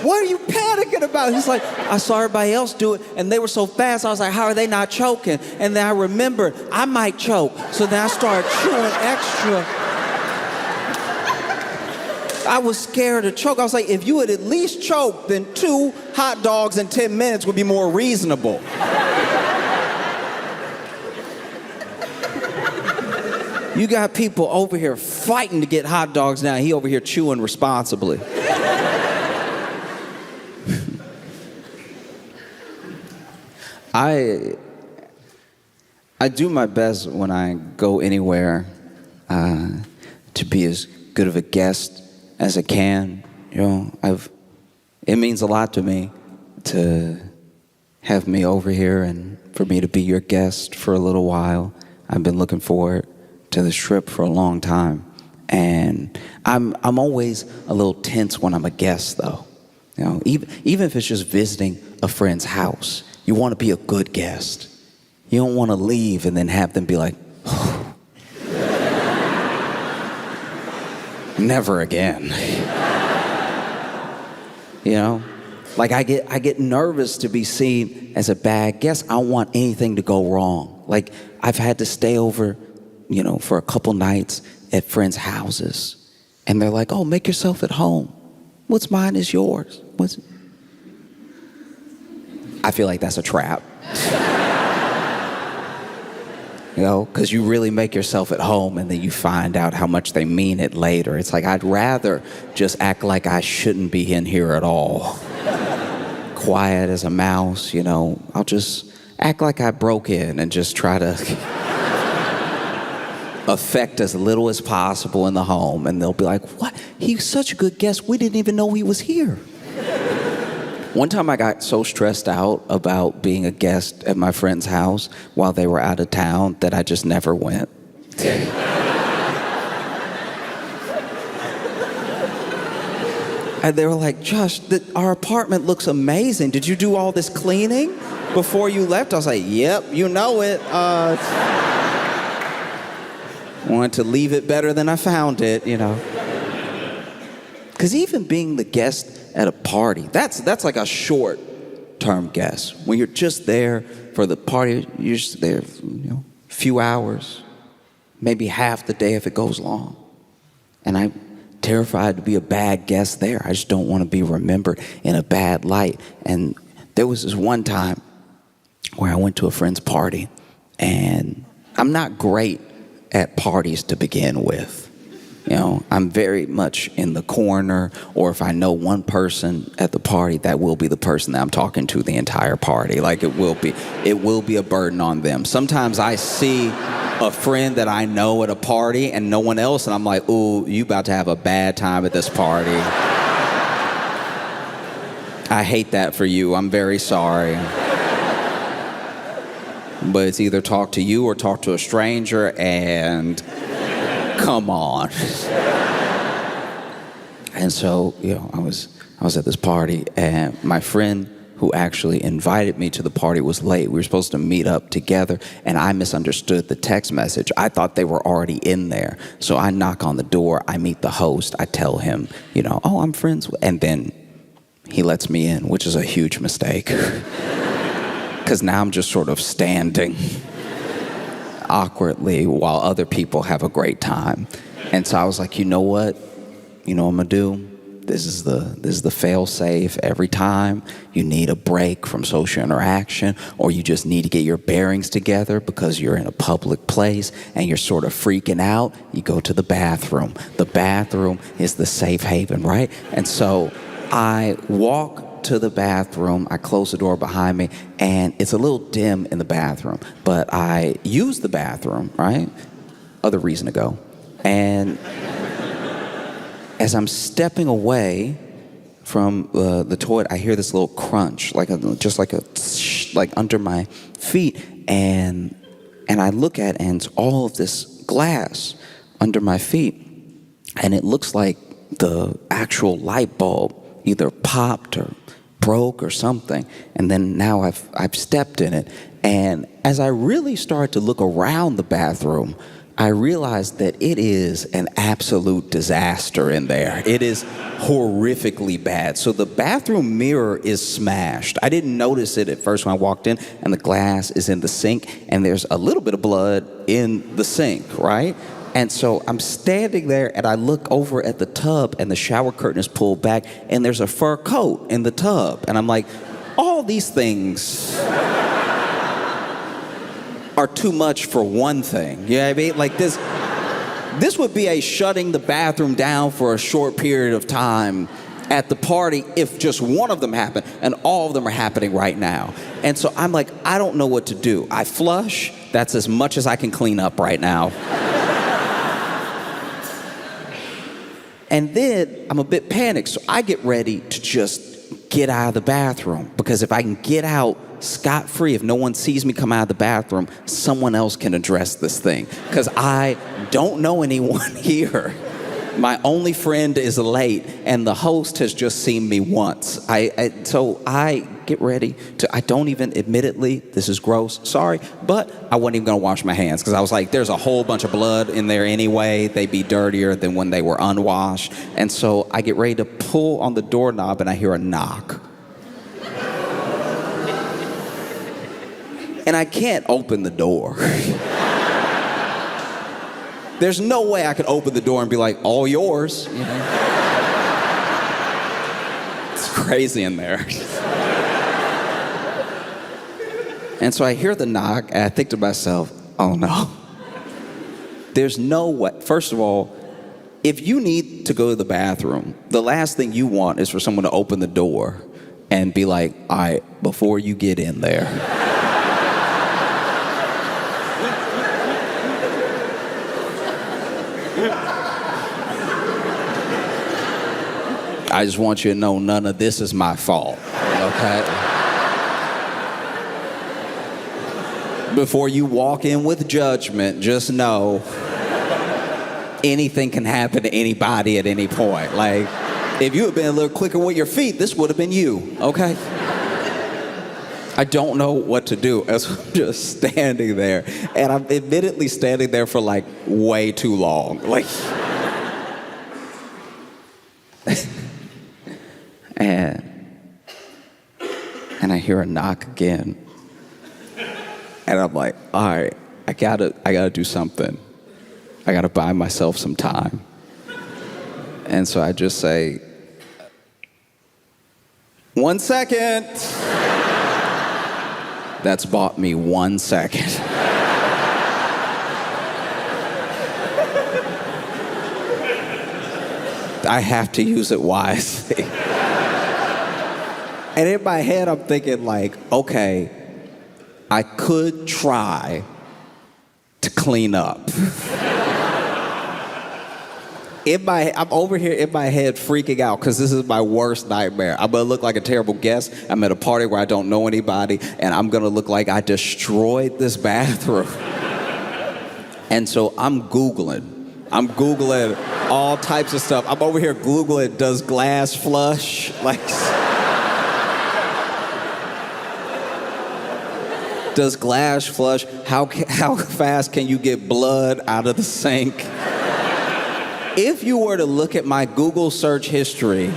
What are you panicking about? He's like, I saw everybody else do it, and they were so fast. I was like, how are they not choking? And then I remembered I might choke. So then I started chewing extra. I was scared to choke. I was like, if you would at least choke, then 2 hot dogs in 10 minutes would be more reasonable. You got people over here fighting to get hot dogs now. He over here chewing responsibly. I do my best when I go anywhere to be as good of a guest as I can. You know, it means a lot to me to have me over here and for me to be your guest for a little while. I've been looking forward to this trip for a long time, and I'm always a little tense when I'm a guest, though. You know, even if it's just visiting a friend's house. You want to be a good guest. You don't want to leave and then have them be like, oh, never again. You know, like I get nervous to be seen as a bad guest. I don't want anything to go wrong. Like I've had to stay over, you know, for a couple nights at friends' houses, and they're like, oh, make yourself at home. What's mine is yours. I feel like that's a trap. You know, because you really make yourself at home and then you find out how much they mean it later. It's like, I'd rather just act like I shouldn't be in here at all. Quiet as a mouse, you know. I'll just act like I broke in and just try to affect as little as possible in the home. And they'll be like, what? He's such a good guest. We didn't even know he was here. One time I got so stressed out about being a guest at my friend's house while they were out of town that I just never went. And they were like, Josh, our apartment looks amazing. Did you do all this cleaning before you left? I was like, yep, you know it. Wanted to leave it better than I found it, you know. Because even being the guest at a party, that's like a short-term guest. When you're just there for the party, you're just there, you know, a few hours, maybe half the day if it goes long. And I'm terrified to be a bad guest there. I just don't want to be remembered in a bad light. And there was this one time where I went to a friend's party, and I'm not great at parties to begin with. You know, I'm very much in the corner, or if I know one person at the party, that will be the person that I'm talking to the entire party. Like it will be a burden on them. Sometimes I see a friend that I know at a party and no one else, and I'm like, ooh, you about to have a bad time at this party. I hate that for you. I'm very sorry. But it's either talk to you or talk to a stranger, and come on. And so, you know, I was at this party, and my friend who actually invited me to the party was late. We were supposed to meet up together, and I misunderstood the text message. I thought they were already in there. So I knock on the door, I meet the host, I tell him, you know, oh, I'm friends with, and then he lets me in, which is a huge mistake. Because now I'm just sort of standing awkwardly while other people have a great time. And so I was like, you know what? You know what I'm gonna do? This is the fail safe. Every time you need a break from social interaction, or you just need to get your bearings together because you're in a public place and you're sort of freaking out, you go to the bathroom. The bathroom is the safe haven, right? And so I walk to the bathroom, I close the door behind me, and it's a little dim in the bathroom, but I use the bathroom, right? Other reason to go. And as I'm stepping away, from the toilet, I hear this little crunch, like under my feet, and I look at it, and it's all of this glass under my feet, and it looks like the actual light bulb either popped or broke or something, and then now I've stepped in it, and as I really start to look around the bathroom, I realized that it is an absolute disaster in there. It is horrifically bad. So the bathroom mirror is smashed. I didn't notice it at first when I walked in, and the glass is in the sink, and there's a little bit of blood in the sink, right? And so I'm standing there, and I look over at the tub, and the shower curtain is pulled back, and there's a fur coat in the tub. And I'm like, all these things are too much for one thing. You know what I mean? Like this would be a shutting the bathroom down for a short period of time at the party if just one of them happened, and all of them are happening right now. And so I'm like, I don't know what to do. I flush. That's as much as I can clean up right now. And then I'm a bit panicked, so I get ready to just get out of the bathroom, because if I can get out scot-free, if no one sees me come out of the bathroom, someone else can address this thing, because I don't know anyone here. My only friend is late, and the host has just seen me once. So I get ready to, I don't even, admittedly, this is gross, sorry, but I wasn't even gonna wash my hands, because I was like, there's a whole bunch of blood in there anyway. They'd be dirtier than when they were unwashed. And so I get ready to pull on the doorknob, and I hear a knock. And I can't open the door. There's no way I could open the door and be like, all yours. You know? It's crazy in there. And so I hear the knock, and I think to myself, oh no. There's no way. First of all, if you need to go to the bathroom, the last thing you want is for someone to open the door and be like, all right, before you get in there, I just want you to know none of this is my fault, okay? Before you walk in with judgment, just know anything can happen to anybody at any point. Like, if you had been a little quicker with your feet, this would have been you, okay? I don't know what to do as I'm just standing there. And I'm admittedly standing there for like way too long. Like, and I hear a knock again. And I'm like, all right, I gotta do something. I gotta buy myself some time. And so I just say, 1 second. That's bought me 1 second. I have to use it wisely. And in my head, I'm thinking like, okay, I could try to clean up. I'm over here in my head freaking out because this is my worst nightmare. I'm gonna look like a terrible guest. I'm at a party where I don't know anybody, and I'm gonna look like I destroyed this bathroom. And so I'm Googling all types of stuff. I'm over here Googling, does glass flush? Like, does glass flush? How fast can you get blood out of the sink? If you were to look at my Google search history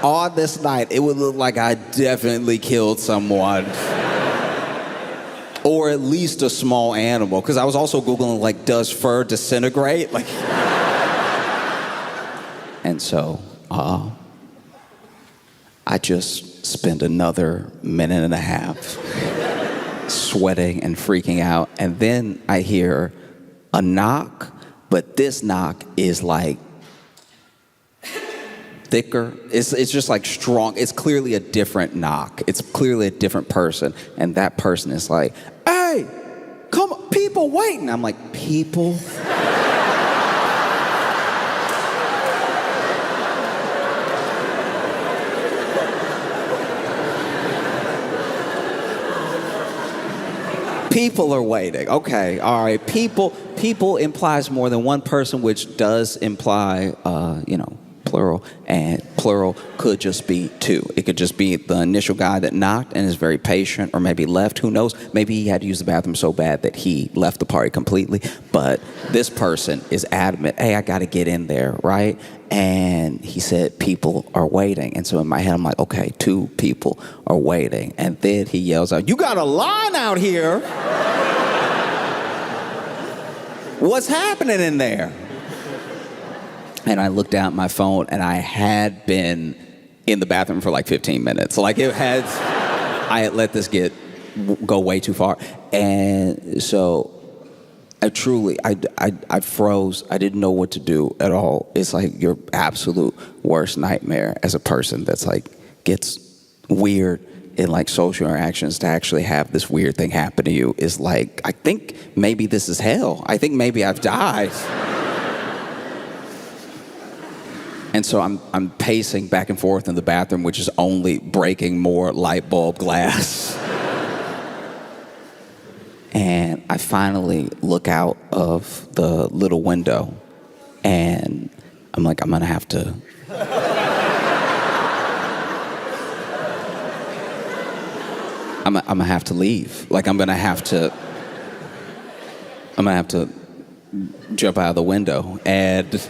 on this night, it would look like I definitely killed someone. Or at least a small animal. Because I was also Googling, like, does fur disintegrate? Like, and so, I just spent another minute and a half sweating and freaking out. And then I hear a knock. But this knock is like thicker. It's just like strong. It's clearly a different knock. It's clearly a different person. And that person is like, hey, come on, people waiting. I'm like, people? People are waiting. Okay, all right. People implies more than one person, which does imply, plural, and plural could just be two. It could just be the initial guy that knocked and is very patient, or maybe left, who knows. Maybe he had to use the bathroom so bad that he left the party completely. But this person is adamant, hey, I gotta get in there, right? And he said, people are waiting. And so in my head, I'm like, okay, 2 people are waiting. And then he yells out, you got a line out here. What's happening in there? And I looked down at my phone, and I had been in the bathroom for like 15 minutes. Like I had let this go way too far. And so I froze. I didn't know what to do at all. It's like your absolute worst nightmare as a person that's like gets weird in like social interactions, to actually have this weird thing happen to you is like, I think maybe this is hell. I think maybe I've died. And so I'm pacing back and forth in the bathroom, which is only breaking more light bulb glass. And I finally look out of the little window, and I'm like, I'm gonna have to. I'm gonna have to leave. Like I'm gonna have to jump out of the window. And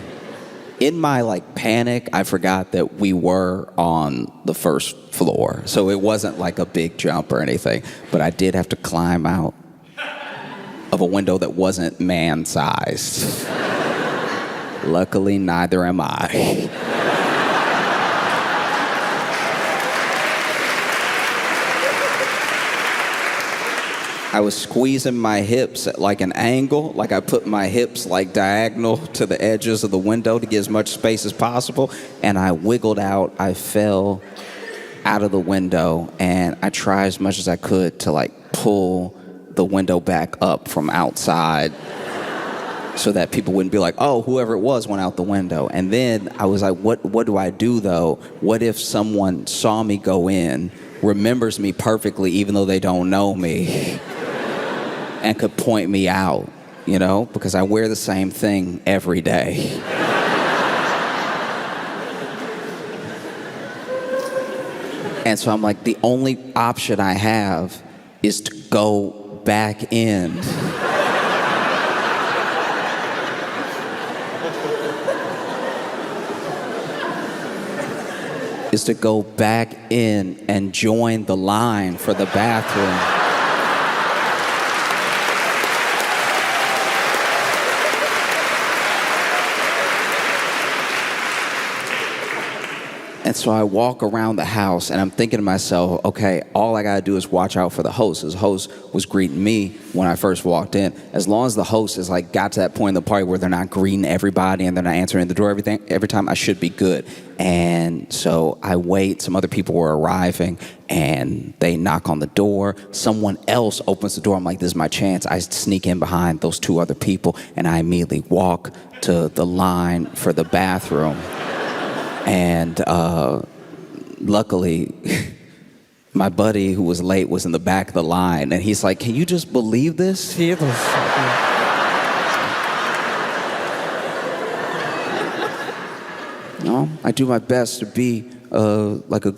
in my like panic, I forgot that we were on the first floor. So it wasn't like a big jump or anything, but I did have to climb out of a window that wasn't man-sized. Luckily, neither am I. I was squeezing my hips at like an angle, like I put my hips like diagonal to the edges of the window to get as much space as possible, and I wiggled out. I fell out of the window, and I tried as much as I could to like pull the window back up from outside so that people wouldn't be like, oh, whoever it was went out the window. And then I was like, what do I do though? What if someone saw me go in, remembers me perfectly even though they don't know me, and could point me out, you know, because I wear the same thing every day. And so I'm like, the only option I have is to go back in. Is to go back in and join the line for the bathroom. And so I walk around the house, and I'm thinking to myself, okay, all I gotta do is watch out for the host. His host was greeting me when I first walked in. As long as the host has like got to that point in the party where they're not greeting everybody and they're not answering the door every time, I should be good. And so I wait. Some other people were arriving, and they knock on the door. Someone else opens the door. I'm like, this is my chance. I sneak in behind those 2 other people, and I immediately walk to the line for the bathroom. And luckily, my buddy who was late was in the back of the line, and he's like, can you just believe this? No, I do my best to be like a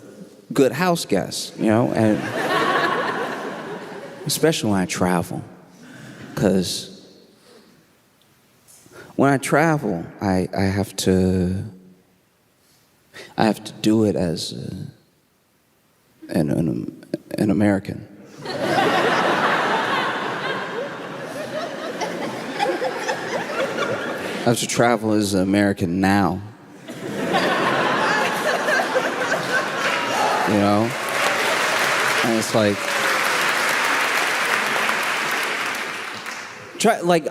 good house guest, you know, and especially when I travel, because when I travel, I have to do it as an American. I have to travel as an American now. You know? And it's like,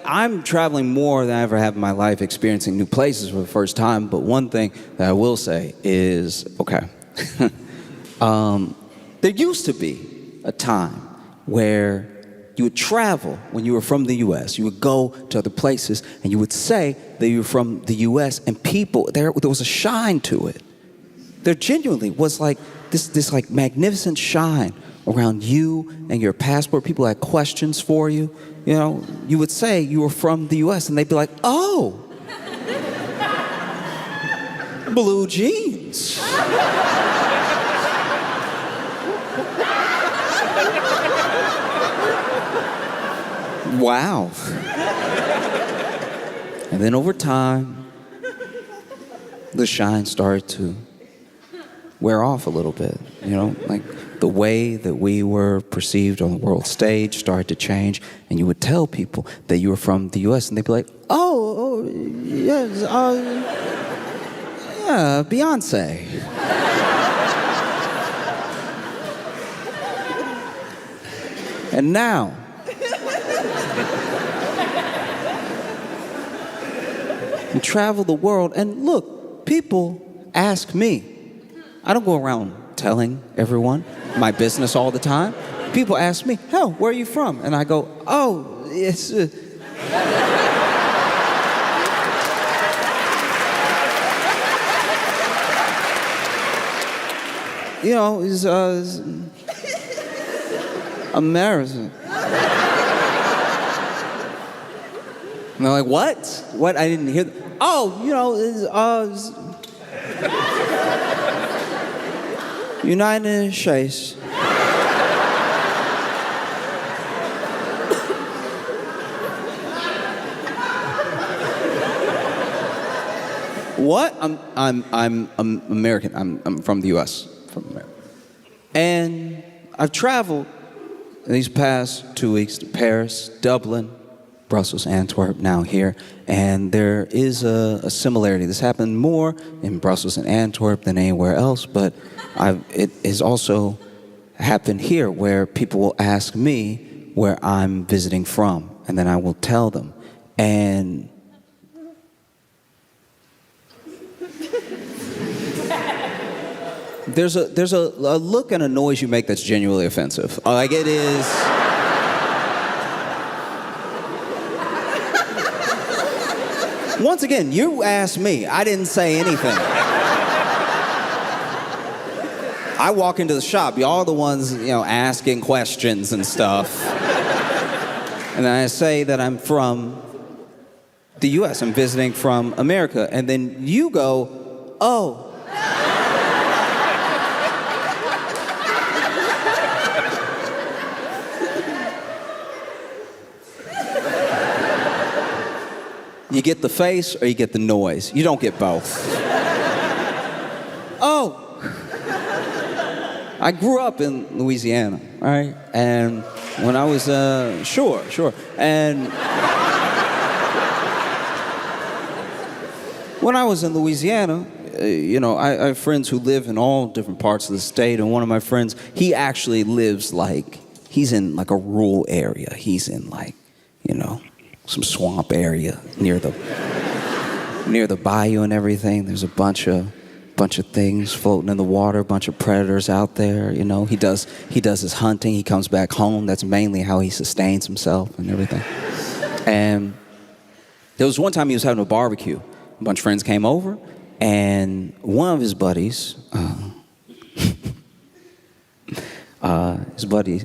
I'm traveling more than I ever have in my life, experiencing new places for the first time. But one thing that I will say is, okay, there used to be a time where you would travel when you were from the U.S. You would go to other places, and you would say that you were from the U.S., and people, there was a shine to it. There genuinely was like this like magnificent shine around you and your passport, people had questions for you, you know, you would say you were from the US and they'd be like, oh, blue jeans. Wow. And then over time, the shine started to wear off a little bit, you know, like the way that we were perceived on the world stage started to change, and you would tell people that you were from the US and they'd be like, oh yes, yeah, Beyonce. And now, you travel the world, and look, people ask me. I don't go around telling everyone my business all the time. People ask me, hell, where are you from? And I go, oh, it's... you know, it's American. And they're like, what? What? I didn't hear. Oh, you know, it's United States. What? I'm American. I'm from the U.S. From America. And I've traveled these past 2 weeks to Paris, Dublin, Brussels, Antwerp, now here, and there is a similarity. This happened more in Brussels and Antwerp than anywhere else, but it has also happened here where people will ask me where I'm visiting from, and then I will tell them. And there's a look and a noise you make that's genuinely offensive. Like it is. Once again, you asked me. I didn't say anything. I walk into the shop. Y'all are the ones, you know, asking questions and stuff. And then I say that I'm from the U.S. I'm visiting from America. And then you go, oh. You get the face or you get the noise. You don't get both. Oh. I grew up in Louisiana, right? And when I was, sure. And when I was in Louisiana, you know, I have friends who live in all different parts of the state. And one of my friends, he actually lives he's in like a rural area. He's in like, you know, some swamp area near the bayou and everything. There's a bunch of things floating in the water, a bunch of predators out there. You know, he does his hunting. He comes back home. That's mainly how he sustains himself and everything. And there was one time he was having a barbecue. A bunch of friends came over, and one of his buddies, his buddy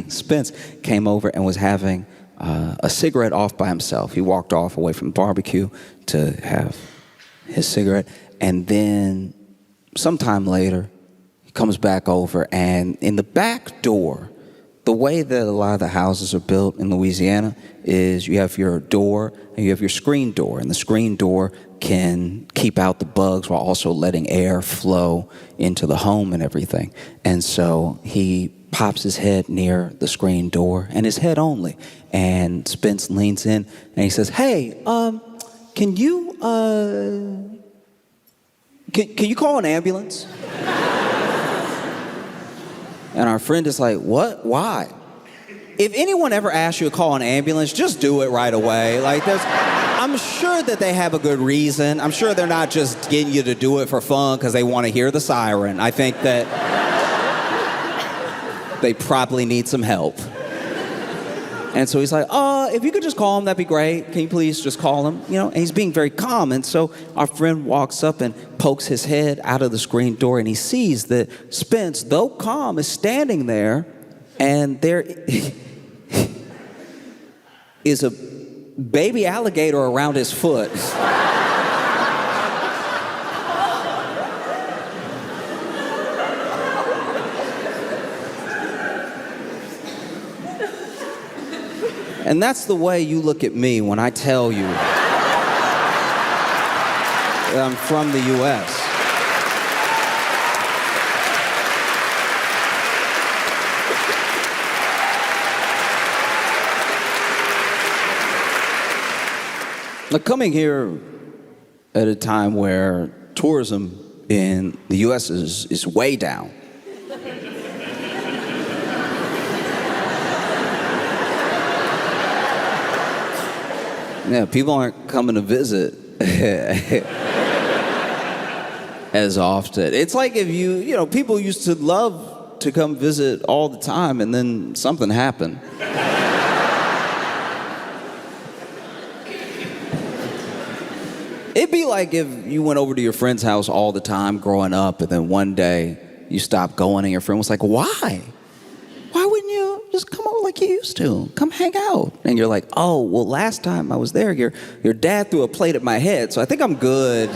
Spence, came over and was having a cigarette off by himself. He walked off away from the barbecue to have his cigarette, and then sometime later, he comes back over, and in the back door, the way that a lot of the houses are built in Louisiana is you have your door and you have your screen door, and the screen door can keep out the bugs while also letting air flow into the home and everything. And so he pops his head near the screen door, and his head only. And Spence leans in and he says, "Hey, can you call an ambulance?" And our friend is like, "What? Why?" If anyone ever asks you to call an ambulance, just do it right away. Like, I'm sure that they have a good reason. I'm sure they're not just getting you to do it for fun because they want to hear the siren. I think that they probably need some help. And so he's like, if you could just call him, that'd be great. Can you please just call him? You know, and he's being very calm. And so our friend walks up and pokes his head out of the screen door, and he sees that Spence, though calm, is standing there And there is a baby alligator around his foot. And that's the way you look at me when I tell you that I'm from the US. Now, coming here at a time where tourism in the US is way down. Yeah, people aren't coming to visit as often. It's like if people used to love to come visit all the time and then something happened. It'd be like if you went over to your friend's house all the time growing up and then one day you stopped going and your friend was like, why? Why wouldn't you just come over like you used to? Come hang out. And you're like, oh, well, last time I was there, your dad threw a plate at my head, so I think I'm good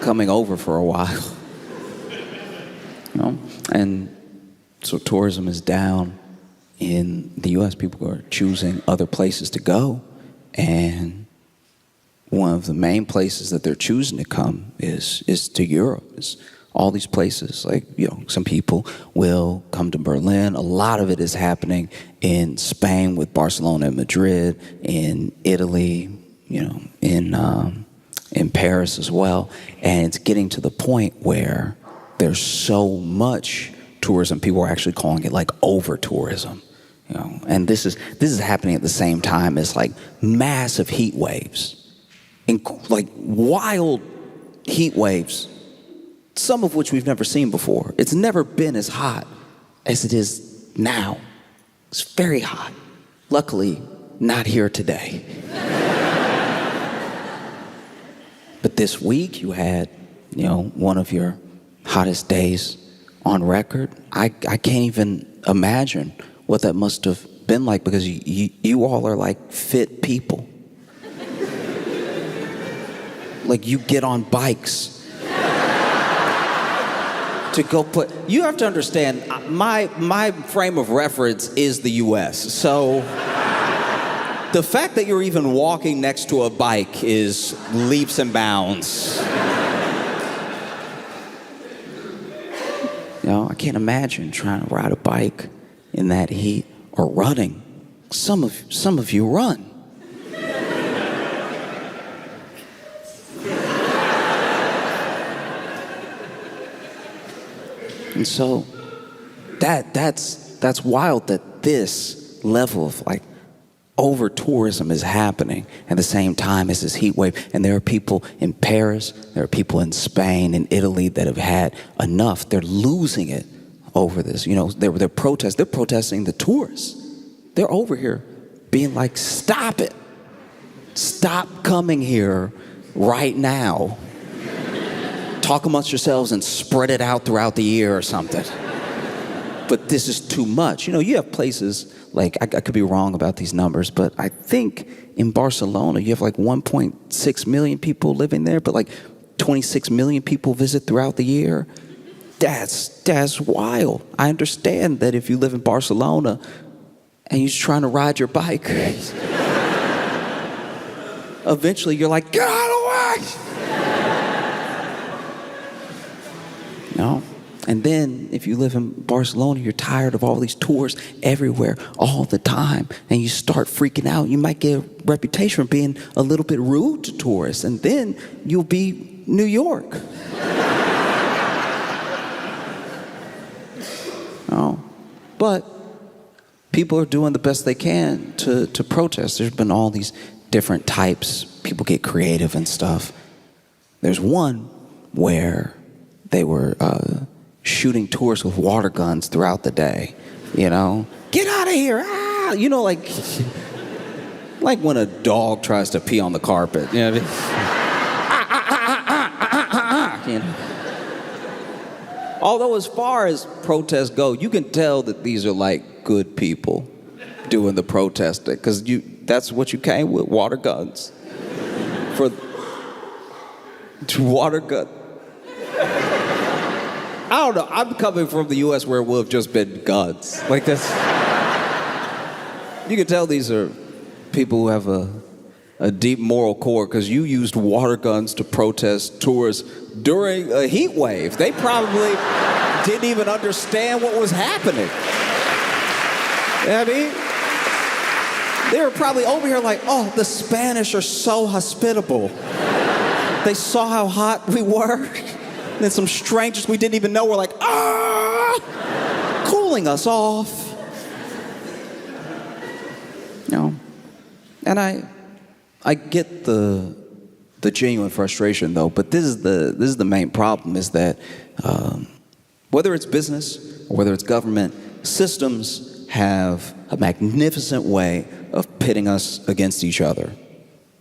coming over for a while. And so tourism is down in the US. People are choosing other places to go. And one of the main places that they're choosing to come is to Europe. It's all these places, like, some people will come to Berlin. A lot of it is happening in Spain with Barcelona and Madrid, in Italy, in Paris as well. And it's getting to the point where there's so much tourism, people are actually calling it like over-tourism. And this is happening at the same time as like massive heat waves, like wild heat waves, some of which we've never seen before. It's never been as hot as it is now. It's very hot. Luckily, not here today. But this week you had, one of your hottest days on record. I can't even imagine what that must have been like, because you all are like fit people. Like, you get on bikes to go you have to understand, my frame of reference is the US. So the fact that you're even walking next to a bike is leaps and bounds. I can't imagine trying to ride a bike in that heat, or running. Some of you run. And so that's wild that this level of like over tourism is happening at the same time as this heat wave. And there are people in Paris, there are people in Spain and Italy that have had enough. They're losing it over this. They're protesting the tourists. They're over here being like, stop it. Stop coming here right now. Talk amongst yourselves and spread it out throughout the year or something. But this is too much. You have places like, I could be wrong about these numbers, but I think in Barcelona you have like 1.6 million people living there, but like 26 million people visit throughout the year. That's wild. I understand that if you live in Barcelona and you're trying to ride your bike, eventually you're like, get out of the way! And then if you live in Barcelona, you're tired of all these tours everywhere all the time, and you start freaking out. You might get a reputation for being a little bit rude to tourists, and then you'll be New York. But people are doing the best they can to protest. There's been all these different types. People get creative and stuff. There's one where they were shooting tourists with water guns throughout the day. Get out of here! Ah! Like when a dog tries to pee on the carpet. Although as far as protests go, you can tell that these are like good people doing the protesting, because that's what you came with, water guns. Water gun. I don't know, I'm coming from the US where it would have just been guns. Like this. You can tell these are people who have a deep moral core, because you used water guns to protest tourists during a heat wave. They probably didn't even understand what was happening. You know what I mean? They were probably over here like, oh, the Spanish are so hospitable. They saw how hot we were. And then some strangers we didn't even know were like, cooling us off. You know, and I get the genuine frustration though, but this is the main problem, is that whether it's business or whether it's government, systems have a magnificent way of pitting us against each other.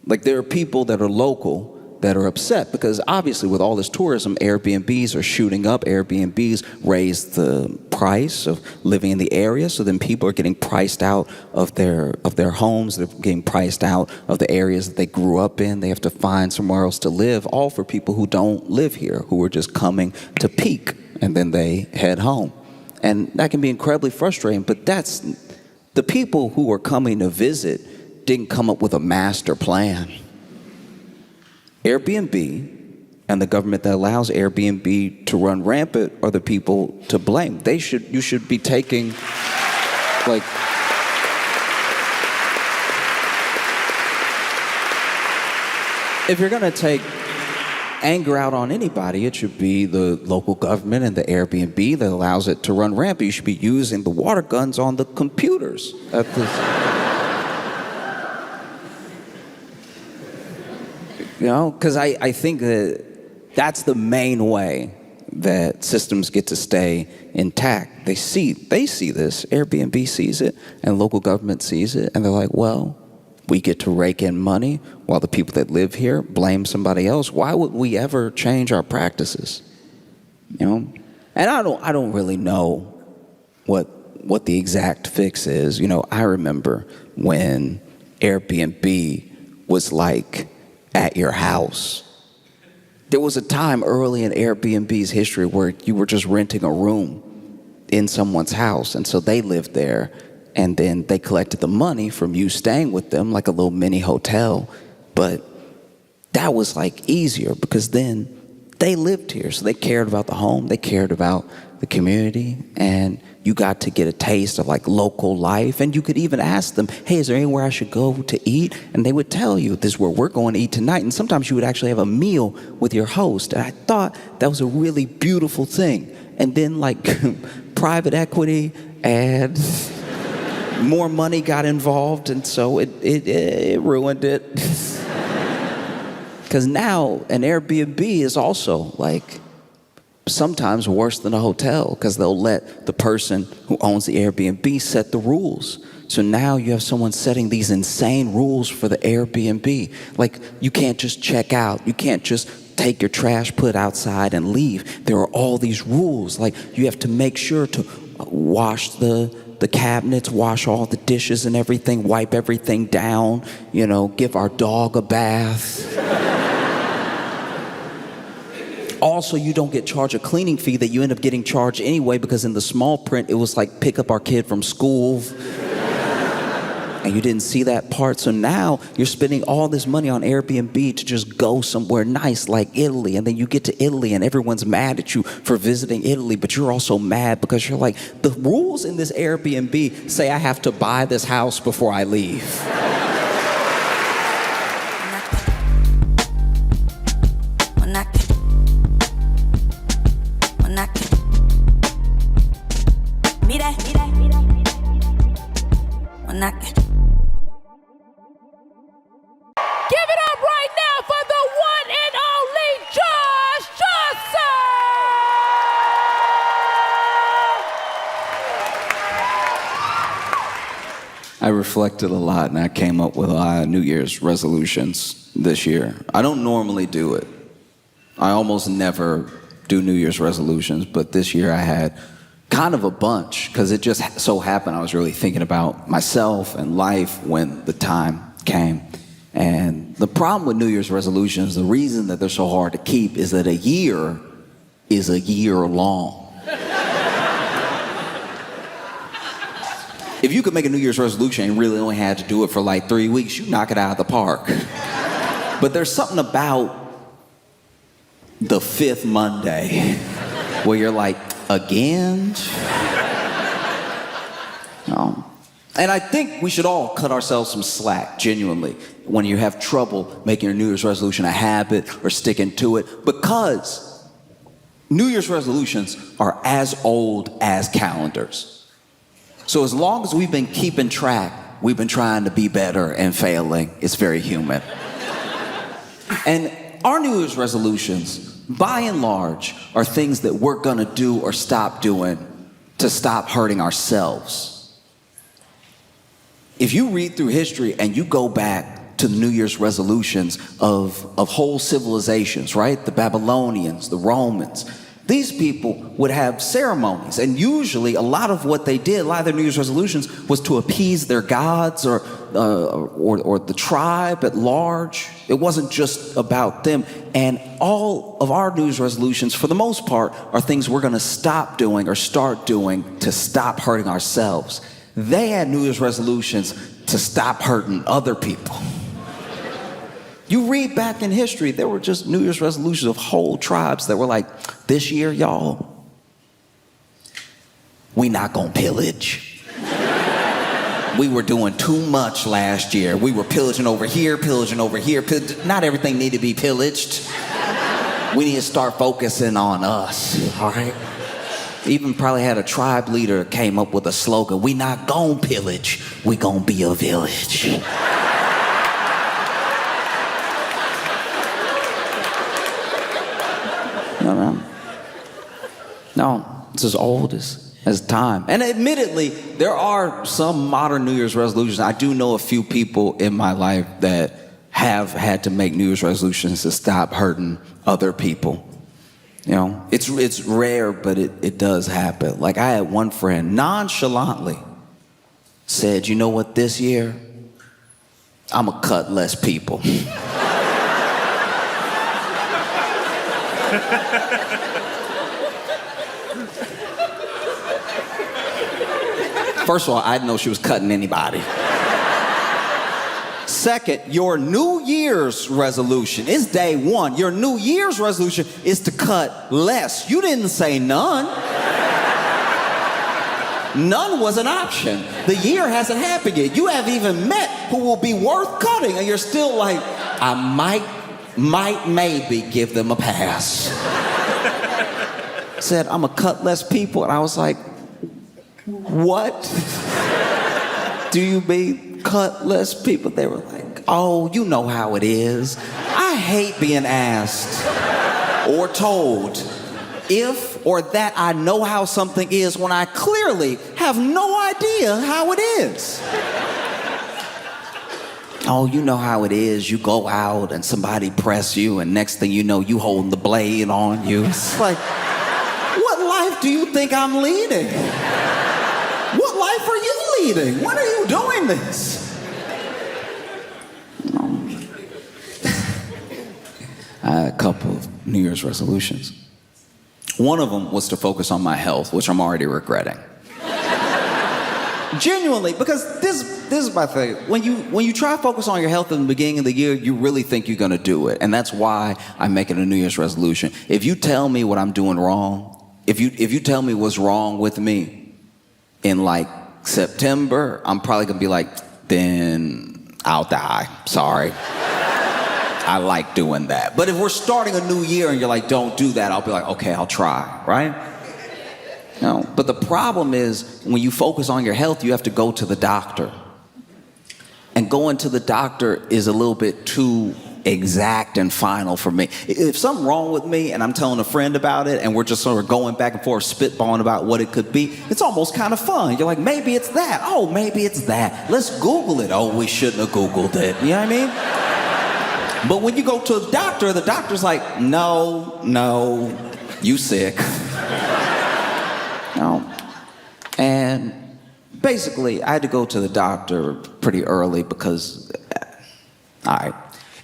Like, there are people that are local that are upset because obviously with all this tourism, Airbnbs are shooting up. Airbnbs raise the price of living in the area, so then people are getting priced out of their homes. They're getting priced out of the areas that they grew up in. They have to find somewhere else to live, all for people who don't live here, who are just coming to peak, and then they head home. And that can be incredibly frustrating, but that's the people who are coming to visit didn't come up with a master plan. Airbnb and the government that allows Airbnb to run rampant are the people to blame. You should be taking, like, if you're gonna take anger out on anybody, it should be the local government and the Airbnb that allows it to run rampant. You should be using the water guns on the computers at this. You know, because I think that's the main way that systems get to stay intact. They see this, Airbnb sees it, and local government sees it, and they're like, well, we get to rake in money while the people that live here blame somebody else. Why would we ever change our practices? You know? And I don't really know what the exact fix is. You know, I remember when Airbnb was like at your house. There was a time early in Airbnb's history where you were just renting a room in someone's house, and so they lived there, and then they collected the money from you staying with them, like a little mini hotel. But that was like easier because then they lived here, so they cared about the home, they cared about the community, and you got to get a taste of like local life. And you could even ask them, hey, is there anywhere I should go to eat? And they would tell you, this is where we're going to eat tonight. And sometimes you would actually have a meal with your host. And I thought that was a really beautiful thing. And then like private equity and more money got involved, and so it ruined it. Because now an Airbnb is also like sometimes worse than a hotel, because they'll let the person who owns the Airbnb set the rules. So now you have someone setting these insane rules for the Airbnb. Like, you can't just check out. You can't just take your trash, put outside, and leave. There are all these rules. Like, you have to make sure to wash the cabinets, wash all the dishes and everything, wipe everything down, you know, give our dog a bath. Also, you don't get charged a cleaning fee that you end up getting charged anyway, because in the small print, it was like, pick up our kid from school. And you didn't see that part. So now you're spending all this money on Airbnb to just go somewhere nice like Italy. And then you get to Italy and everyone's mad at you for visiting Italy, but you're also mad because you're like, the rules in this Airbnb say I have to buy this house before I leave. Give it up right now for the one and only Josh Johnson! I reflected a lot, and I came up with a lot of New Year's resolutions this year. I don't normally do it. I almost never do New Year's resolutions, but this year I had kind of a bunch because it just so happened I was really thinking about myself and life when the time came. And the problem with New Year's resolutions, the reason that they're so hard to keep is that a year is a year long. If you could make a New Year's resolution and really only had to do it for like 3 weeks, you'd knock it out of the park. But there's something about the 5th Monday where you're like, again? No. And I think we should all cut ourselves some slack, genuinely, when you have trouble making your New Year's resolution a habit or sticking to it, because New Year's resolutions are as old as calendars. So as long as we've been keeping track, we've been trying to be better and failing. It's very human. And our New Year's resolutions, by and large, are things that we're gonna do or stop doing to stop hurting ourselves. If you read through history and you go back to the New Year's resolutions of whole civilizations, right? The Babylonians, the Romans, these people would have ceremonies, and usually a lot of what they did, a lot of their New Year's resolutions was to appease their gods or the tribe at large. It wasn't just about them. And all of our New Year's resolutions, for the most part, are things we're gonna stop doing or start doing to stop hurting ourselves. They had New Year's resolutions to stop hurting other people. You read back in history, there were just New Year's resolutions of whole tribes that were like, this year, y'all, we not gonna pillage. We were doing too much last year. We were pillaging over here, pillaging over here. Not everything need to be pillaged. We need to start focusing on us, all right? Even probably had a tribe leader came up with a slogan, we not gonna pillage, we gonna be a village. No, it's as old as time. And admittedly, there are some modern New Year's resolutions. I do know a few people in my life that have had to make New Year's resolutions to stop hurting other people. You know, it's rare, but it does happen. Like I had one friend nonchalantly said, you know what, this year, I'm gonna cut less people. First of all, I didn't know she was cutting anybody. Second, your New Year's resolution is day one. Your New Year's resolution is to cut less. You didn't say none. None was an option. The year hasn't happened yet. You haven't even met who will be worth cutting, and you're still like, I might maybe give them a pass. Said, I'm gonna cut less people, and I was like, what do you mean cut less people? They were like, oh, you know how it is. I hate being asked or told if or that I know how something is when I clearly have no idea how it is. Oh, you know how it is. You go out and somebody press you, and next thing you know, you holding the blade on you. It's like, what life do you think I'm leading? What life are you leading? When are you doing this? I had a couple of New Year's resolutions. One of them was to focus on my health, which I'm already regretting. Genuinely, because this is my thing. When you try to focus on your health in the beginning of the year, you really think you're gonna do it. And that's why I'm making a New Year's resolution. If you tell me what I'm doing wrong, if you tell me what's wrong with me, in like September, I'm probably gonna be like, then I'll die. Sorry. I like doing that. But if we're starting a new year and you're like, don't do that, I'll be like, okay, I'll try, right? No. But the problem is when you focus on your health, you have to go to the doctor. And going to the doctor is a little bit too exact and final for me. If something's wrong with me and I'm telling a friend about it and we're just sort of going back and forth spitballing about what it could be, it's almost kind of fun. You're like, maybe it's that. Oh, maybe it's that. Let's Google it. Oh, we shouldn't have Googled it. You know what I mean? But when you go to the doctor's like, no, You sick. And basically, I had to go to the doctor pretty early because, all right,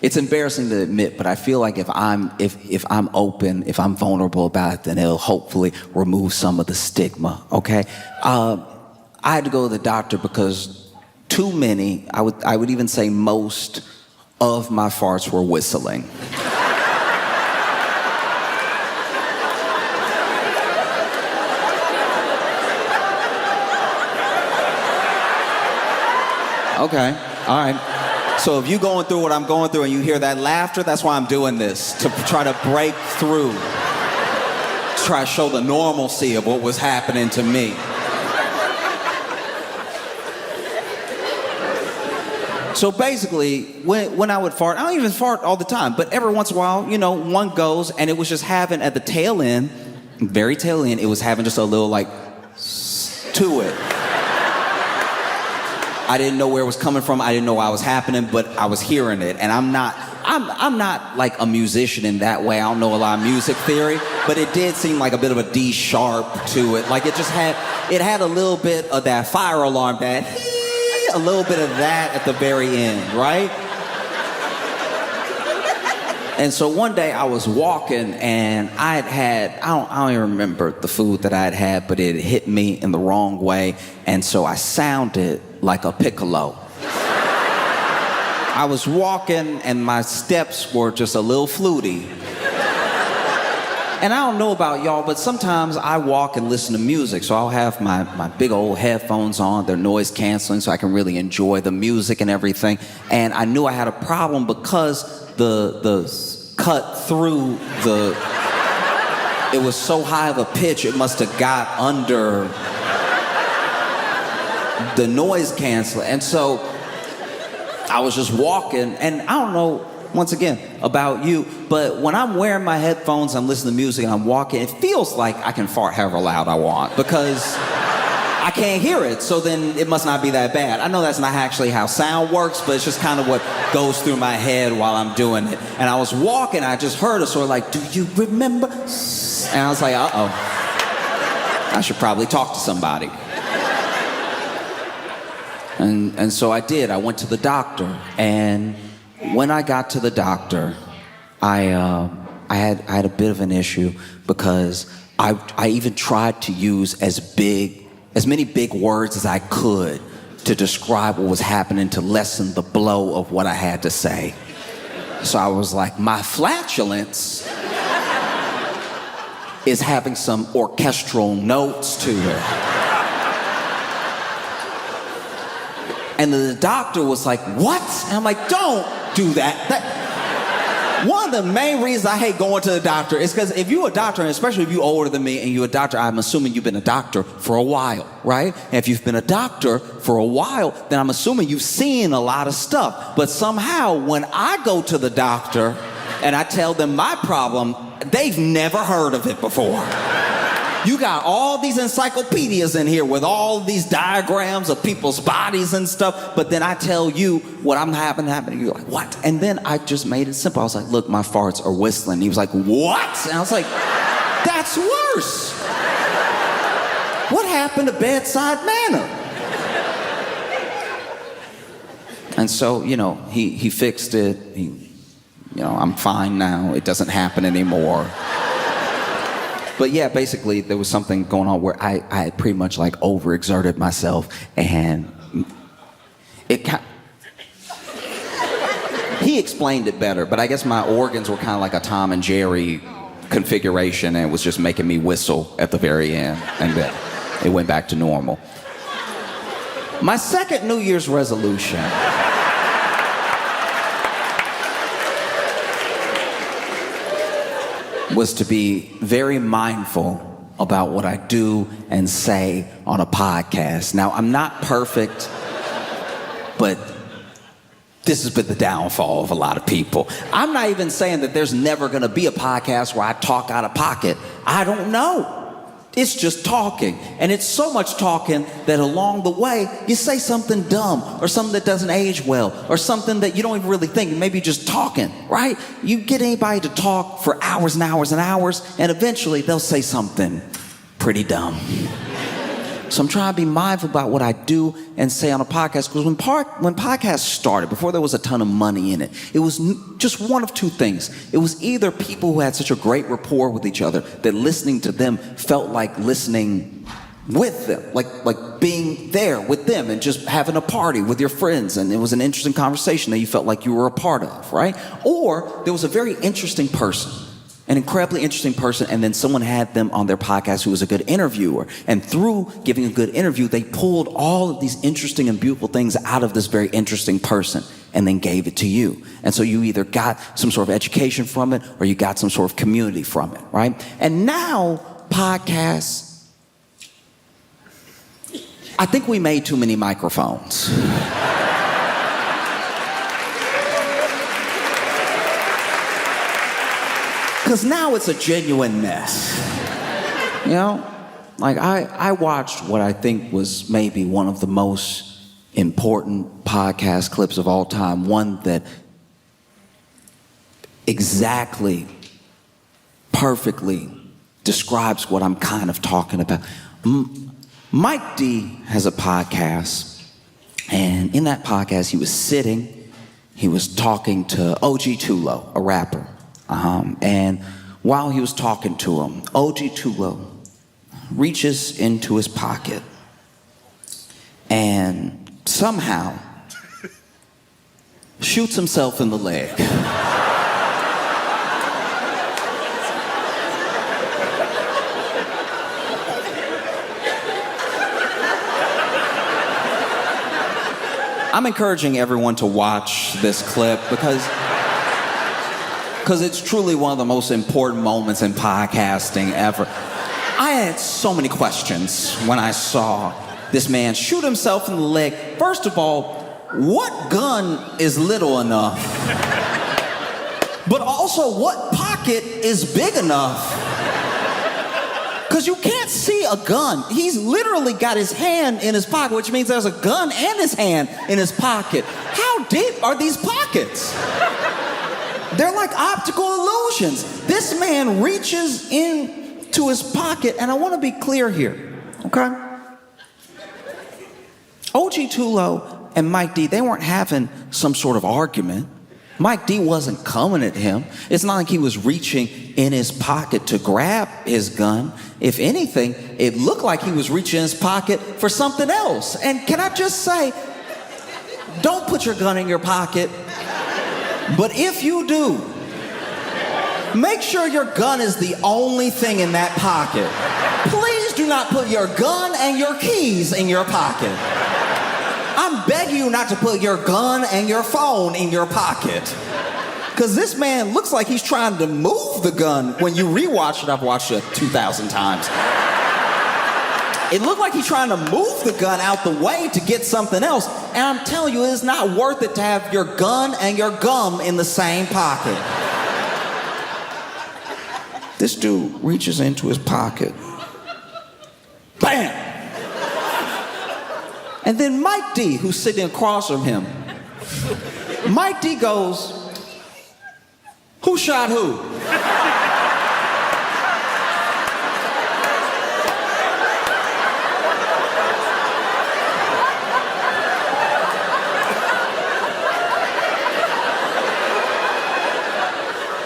it's embarrassing to admit, but I feel like if I'm open, if I'm vulnerable about it, then it'll hopefully remove some of the stigma. Okay, I had to go to the doctor because too many, I would even say most of my farts were whistling. Okay, all right. So if you're going through what I'm going through and you hear that laughter, that's why I'm doing this, to try to break through, try to show the normalcy of what was happening to me. So basically, when I would fart, I don't even fart all the time, but every once in a while, you know, one goes, and it was just having at the tail end, very tail end, it was having just a little like to it. I didn't know where it was coming from. I didn't know why it was happening, but I was hearing it. And I'm not like a musician in that way. I don't know a lot of music theory, but it did seem like a bit of a D sharp to it. Like it had a little bit of that fire alarm, that a little bit of that at the very end, right? And so one day I was walking and I don't even remember the food that I had, but it hit me in the wrong way. And so I sounded like a piccolo. I was walking and my steps were just a little fluty. And I don't know about y'all, but sometimes I walk and listen to music. So I'll have my big old headphones on, they're noise canceling, so I can really enjoy the music and everything. And I knew I had a problem because the cut through it was so high of a pitch, it must have got under the noise canceler. And so I was just walking, and I don't know, once again, about you, but when I'm wearing my headphones, I'm listening to music, and I'm walking, it feels like I can fart however loud I want because I can't hear it, so then it must not be that bad. I know that's not actually how sound works, but it's just kind of what goes through my head while I'm doing it. And I was walking, I just heard a sort of like, do you remember? And I was like, uh-oh, I should probably talk to somebody. And so I did. I went to the doctor, and when I got to the doctor, I had a bit of an issue because I even tried to use as many big words as I could to describe what was happening to lessen the blow of what I had to say. So I was like, my flatulence is having some orchestral notes to it. And the doctor was like, what? And I'm like, don't do that. One of the main reasons I hate going to the doctor is because if you're a doctor, and especially if you're older than me and you're a doctor, I'm assuming you've been a doctor for a while, right? And if you've been a doctor for a while, then I'm assuming you've seen a lot of stuff. But somehow when I go to the doctor and I tell them my problem, they've never heard of it before. You got all these encyclopedias in here with all these diagrams of people's bodies and stuff, but then I tell you what I'm happening, you're like, what? And then I just made it simple. I was like, look, my farts are whistling. He was like, what? And I was like, that's worse. What happened to bedside manner? And so, you know, he fixed it. I'm fine now. It doesn't happen anymore. But yeah, basically there was something going on where I had pretty much like overexerted myself, and he explained it better, but I guess my organs were kind of like a Tom and Jerry configuration, and it was just making me whistle at the very end, and then it went back to normal. My second New Year's resolution was to be very mindful about what I do and say on a podcast. Now, I'm not perfect, but this has been the downfall of a lot of people. I'm not even saying that there's never gonna be a podcast where I talk out of pocket. I don't know. It's just talking. And it's so much talking that along the way, you say something dumb or something that doesn't age well or something that you don't even really think. Maybe just talking, right? You get anybody to talk for hours and hours and hours, and eventually they'll say something pretty dumb. So I'm trying to be mindful about what I do and say on a podcast, because when podcasts started, before there was a ton of money in it, it was just one of two things. It was either people who had such a great rapport with each other that listening to them felt like listening with them, like being there with them and just having a party with your friends, and it was an interesting conversation that you felt like you were a part of, right? Or there was a very interesting person, an incredibly interesting person, and then someone had them on their podcast who was a good interviewer. And through giving a good interview, they pulled all of these interesting and beautiful things out of this very interesting person and then gave it to you. And so you either got some sort of education from it or you got some sort of community from it, right? And now podcasts, I think we made too many microphones. Because now it's a genuine mess. You know? Like, I watched what I think was maybe one of the most important podcast clips of all time. One that exactly, perfectly describes what I'm kind of talking about. Mike D has a podcast. And in that podcast, he was talking to OG Tulo, a rapper. And while he was talking to him, OG Tulo reaches into his pocket and somehow shoots himself in the leg. I'm encouraging everyone to watch this clip because it's truly one of the most important moments in podcasting ever. I had so many questions when I saw this man shoot himself in the leg. First of all, what gun is little enough? But also, what pocket is big enough? Because you can't see a gun. He's literally got his hand in his pocket, which means there's a gun and his hand in his pocket. How deep are these pockets? They're like optical illusions. This man reaches into his pocket, and I want to be clear here, okay? OG Tulo and Mike D, they weren't having some sort of argument. Mike D wasn't coming at him. It's not like he was reaching in his pocket to grab his gun. If anything, it looked like he was reaching in his pocket for something else. And can I just say, don't put your gun in your pocket. But if you do, make sure your gun is the only thing in that pocket. Please do not put your gun and your keys in your pocket. I'm begging you not to put your gun and your phone in your pocket. Because this man looks like he's trying to move the gun. When you rewatch it, I've watched it 2,000 times. It looked like he's trying to move the gun out the way to get something else. And I'm telling you, it's not worth it to have your gun and your gum in the same pocket. This dude reaches into his pocket. Bam! And then Mike D, who's sitting across from him, Mike D goes, "Who shot who?"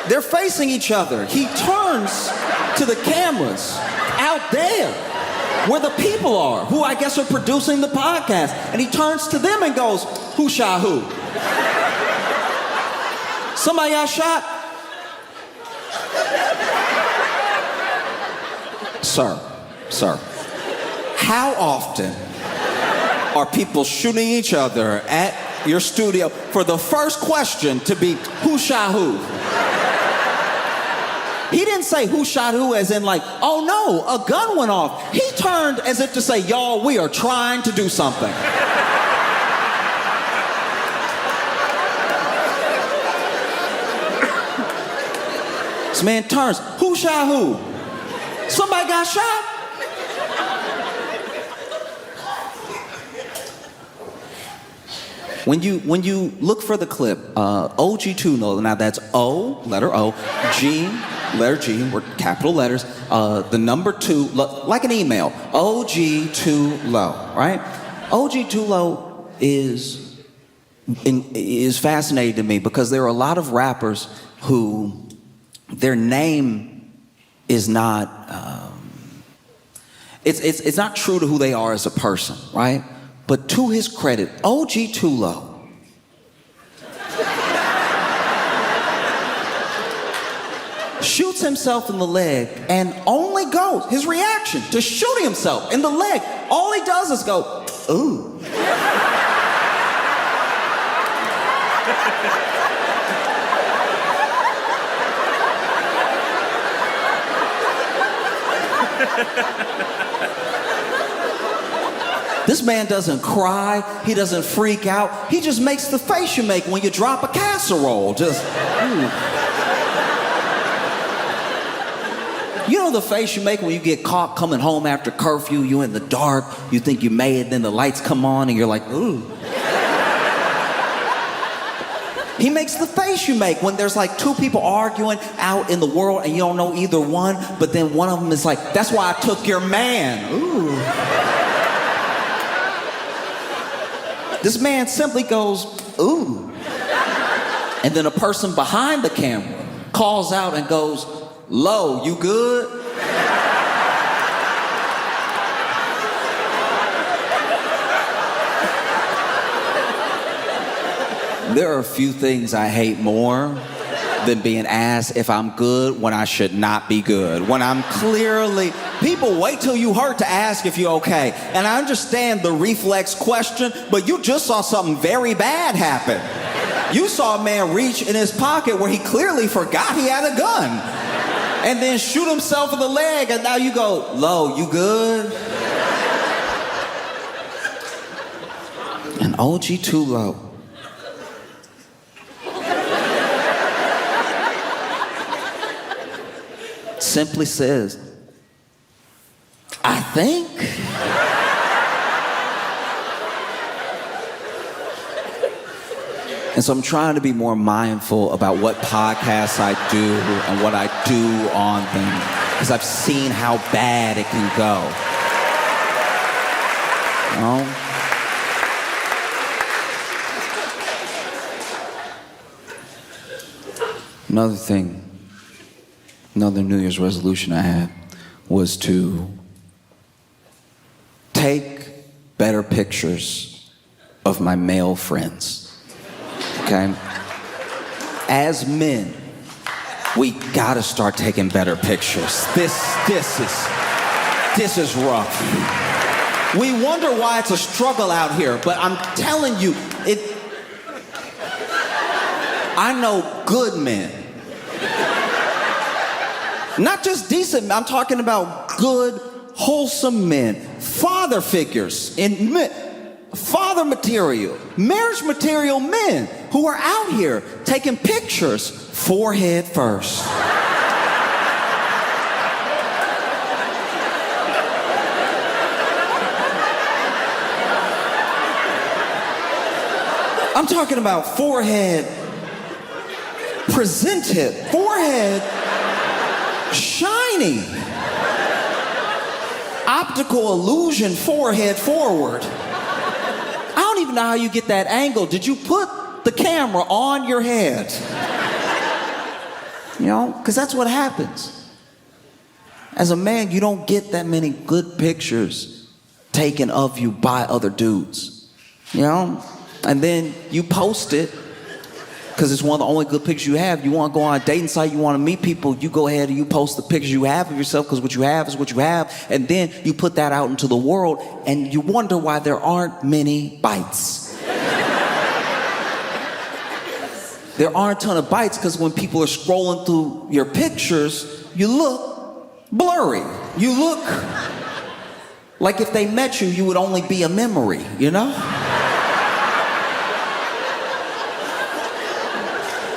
They're facing each other. He turns to the cameras out there where the people are, who I guess are producing the podcast. And he turns to them and goes, "Who shot who?" Somebody got shot? Sir, how often are people shooting each other at your studio for the first question to be, "Who shot who?" He didn't say who shot who as in like, "Oh no, a gun went off." He turned as if to say, "Y'all, we are trying to do something." This man turns, "Who shot who?" Somebody got shot? When you look for the clip, OG2 now that's O, letter O, G, letter G, we're capital letters, the number 2, like an email, OG2 low, right? OG2 low is fascinating to me because there are a lot of rappers who their name is not, it's not true to who they are as a person, right? But to his credit, OG Too Low shoots himself in the leg and only goes, his reaction to shooting himself in the leg, all he does is go, ooh. This man doesn't cry, he doesn't freak out, he just makes the face you make when you drop a casserole, just, ooh. You know the face you make when you get caught coming home after curfew, you in the dark, you think you made it, then the lights come on and you're like, ooh. He makes the face you make when there's like 2 people arguing out in the world and you don't know either one, but then one of them is like, that's why I took your man, ooh. This man simply goes, ooh. And then a person behind the camera calls out and goes, Lo, you good? There are a few things I hate more than being asked if I'm good when I should not be good. When I'm clearly, people wait till you hurt to ask if you're okay. And I understand the reflex question, but you just saw something very bad happen. You saw a man reach in his pocket where he clearly forgot he had a gun. And then shoot himself in the leg, and now you go, Lo, you good? And OG Too Low simply says, I think. And so I'm trying to be more mindful about what podcasts I do and what I do on them, because I've seen how bad it can go. You know? Another New Year's resolution I had was to take better pictures of my male friends, okay? As men, we gotta start taking better pictures. This is rough. We wonder why it's a struggle out here, but I'm telling you, I know good men. Not just decent men, I'm talking about good, wholesome men, father figures, father material, marriage material men who are out here taking pictures forehead first. I'm talking about forehead presented, forehead shiny, optical illusion, forehead forward. I don't even know how you get that angle. Did you put the camera on your head? You know, because that's what happens. As a man, you don't get that many good pictures taken of you by other dudes, you know? And then you post it because it's one of the only good pictures you have. You want to go on a dating site, you want to meet people, you go ahead and you post the pictures you have of yourself because what you have is what you have. And then you put that out into the world and you wonder why there aren't many bites. There aren't a ton of bites because when people are scrolling through your pictures, you look blurry. You look like if they met you, you would only be a memory, you know?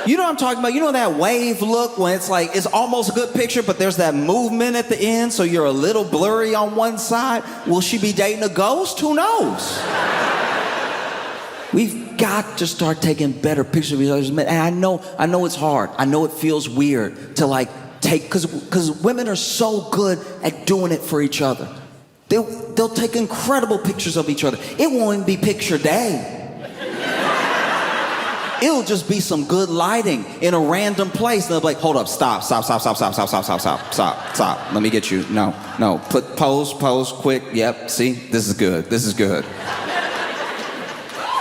You know what I'm talking about? You know that wave look when it's like, it's almost a good picture, but there's that movement at the end, so you're a little blurry on one side? Will she be dating a ghost? Who knows? We've got to start taking better pictures of each other's men. And I know it's hard. I know it feels weird to like take, because women are so good at doing it for each other. They'll take incredible pictures of each other. It won't even be picture day. It'll just be some good lighting in a random place. And they'll be like, hold up, stop. Let me get you. No. Pose, quick. Yep, see, this is good.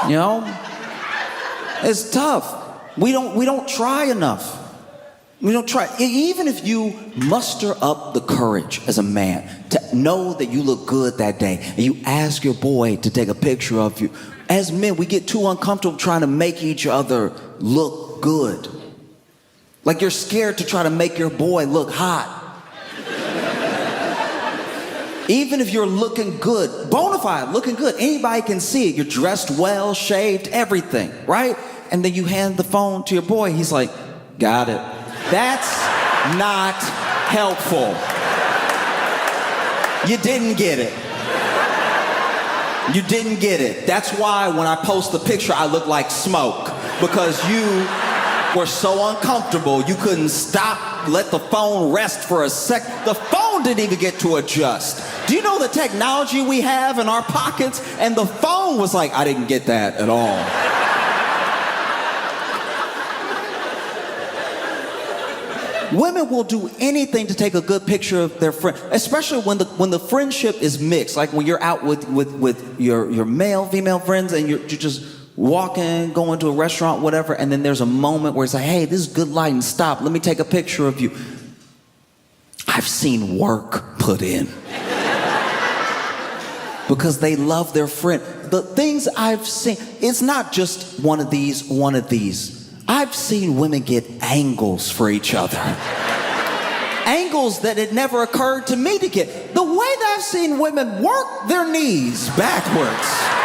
You know? It's tough. We don't try enough. We don't try. Even if you muster up the courage as a man to know that you look good that day, and you ask your boy to take a picture of you, as men, we get too uncomfortable trying to make each other look good. Like you're scared to try to make your boy look hot. Even if you're looking good, bona fide, looking good, anybody can see it. You're dressed well, shaved, everything, right? And then you hand the phone to your boy. He's like, got it. That's not helpful. You didn't get it. You didn't get it. That's why when I post the picture, I look like smoke. Because you were so uncomfortable, you couldn't stop, let the phone rest for a sec. The phone didn't even get to adjust. Do you know the technology we have in our pockets? And the phone was like, I didn't get that at all. Women will do anything to take a good picture of their friend, especially when the friendship is mixed. Like when you're out with your male, female friends, and you're just walking, going to a restaurant, whatever, and then there's a moment where it's like, hey, this is good lighting, stop, let me take a picture of you. I've seen work put in. Because they love their friend. The things I've seen, it's not just one of these. I've seen women get angles for each other. Angles that it never occurred to me to get. The way that I've seen women work their knees backwards.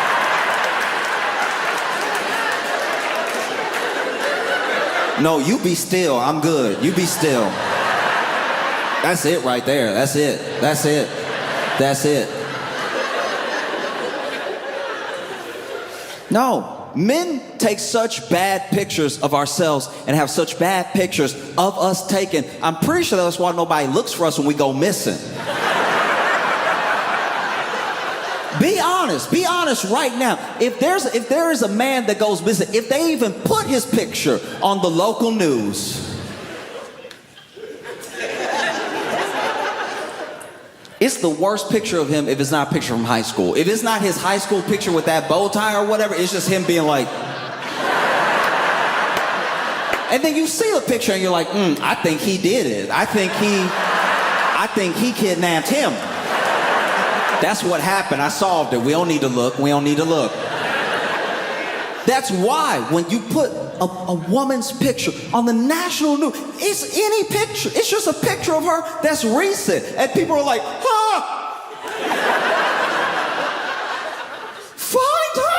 No, you be still, I'm good. You be still. That's it right there. That's it. No, men take such bad pictures of ourselves and have such bad pictures of us taken. I'm pretty sure that's why nobody looks for us when we go missing. Be honest right now. If there is a man that goes missing, if they even put his picture on the local news, it's the worst picture of him if it's not a picture from high school. If it's not his high school picture with that bow tie or whatever, it's just him being like... And then you see the picture and you're like, I think he did it. I think he kidnapped him. That's what happened. I solved it. We don't need to look. That's why when you put a woman's picture on the national news, it's any picture. It's just a picture of her that's recent. And people are like, find her!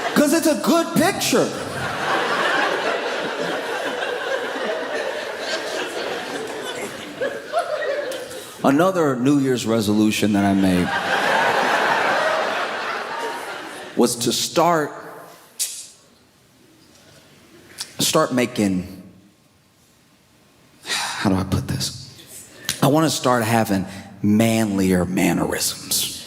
Because it's a good picture. Another New Year's resolution that I made was to start making, how do I put this? I want to start having manlier mannerisms.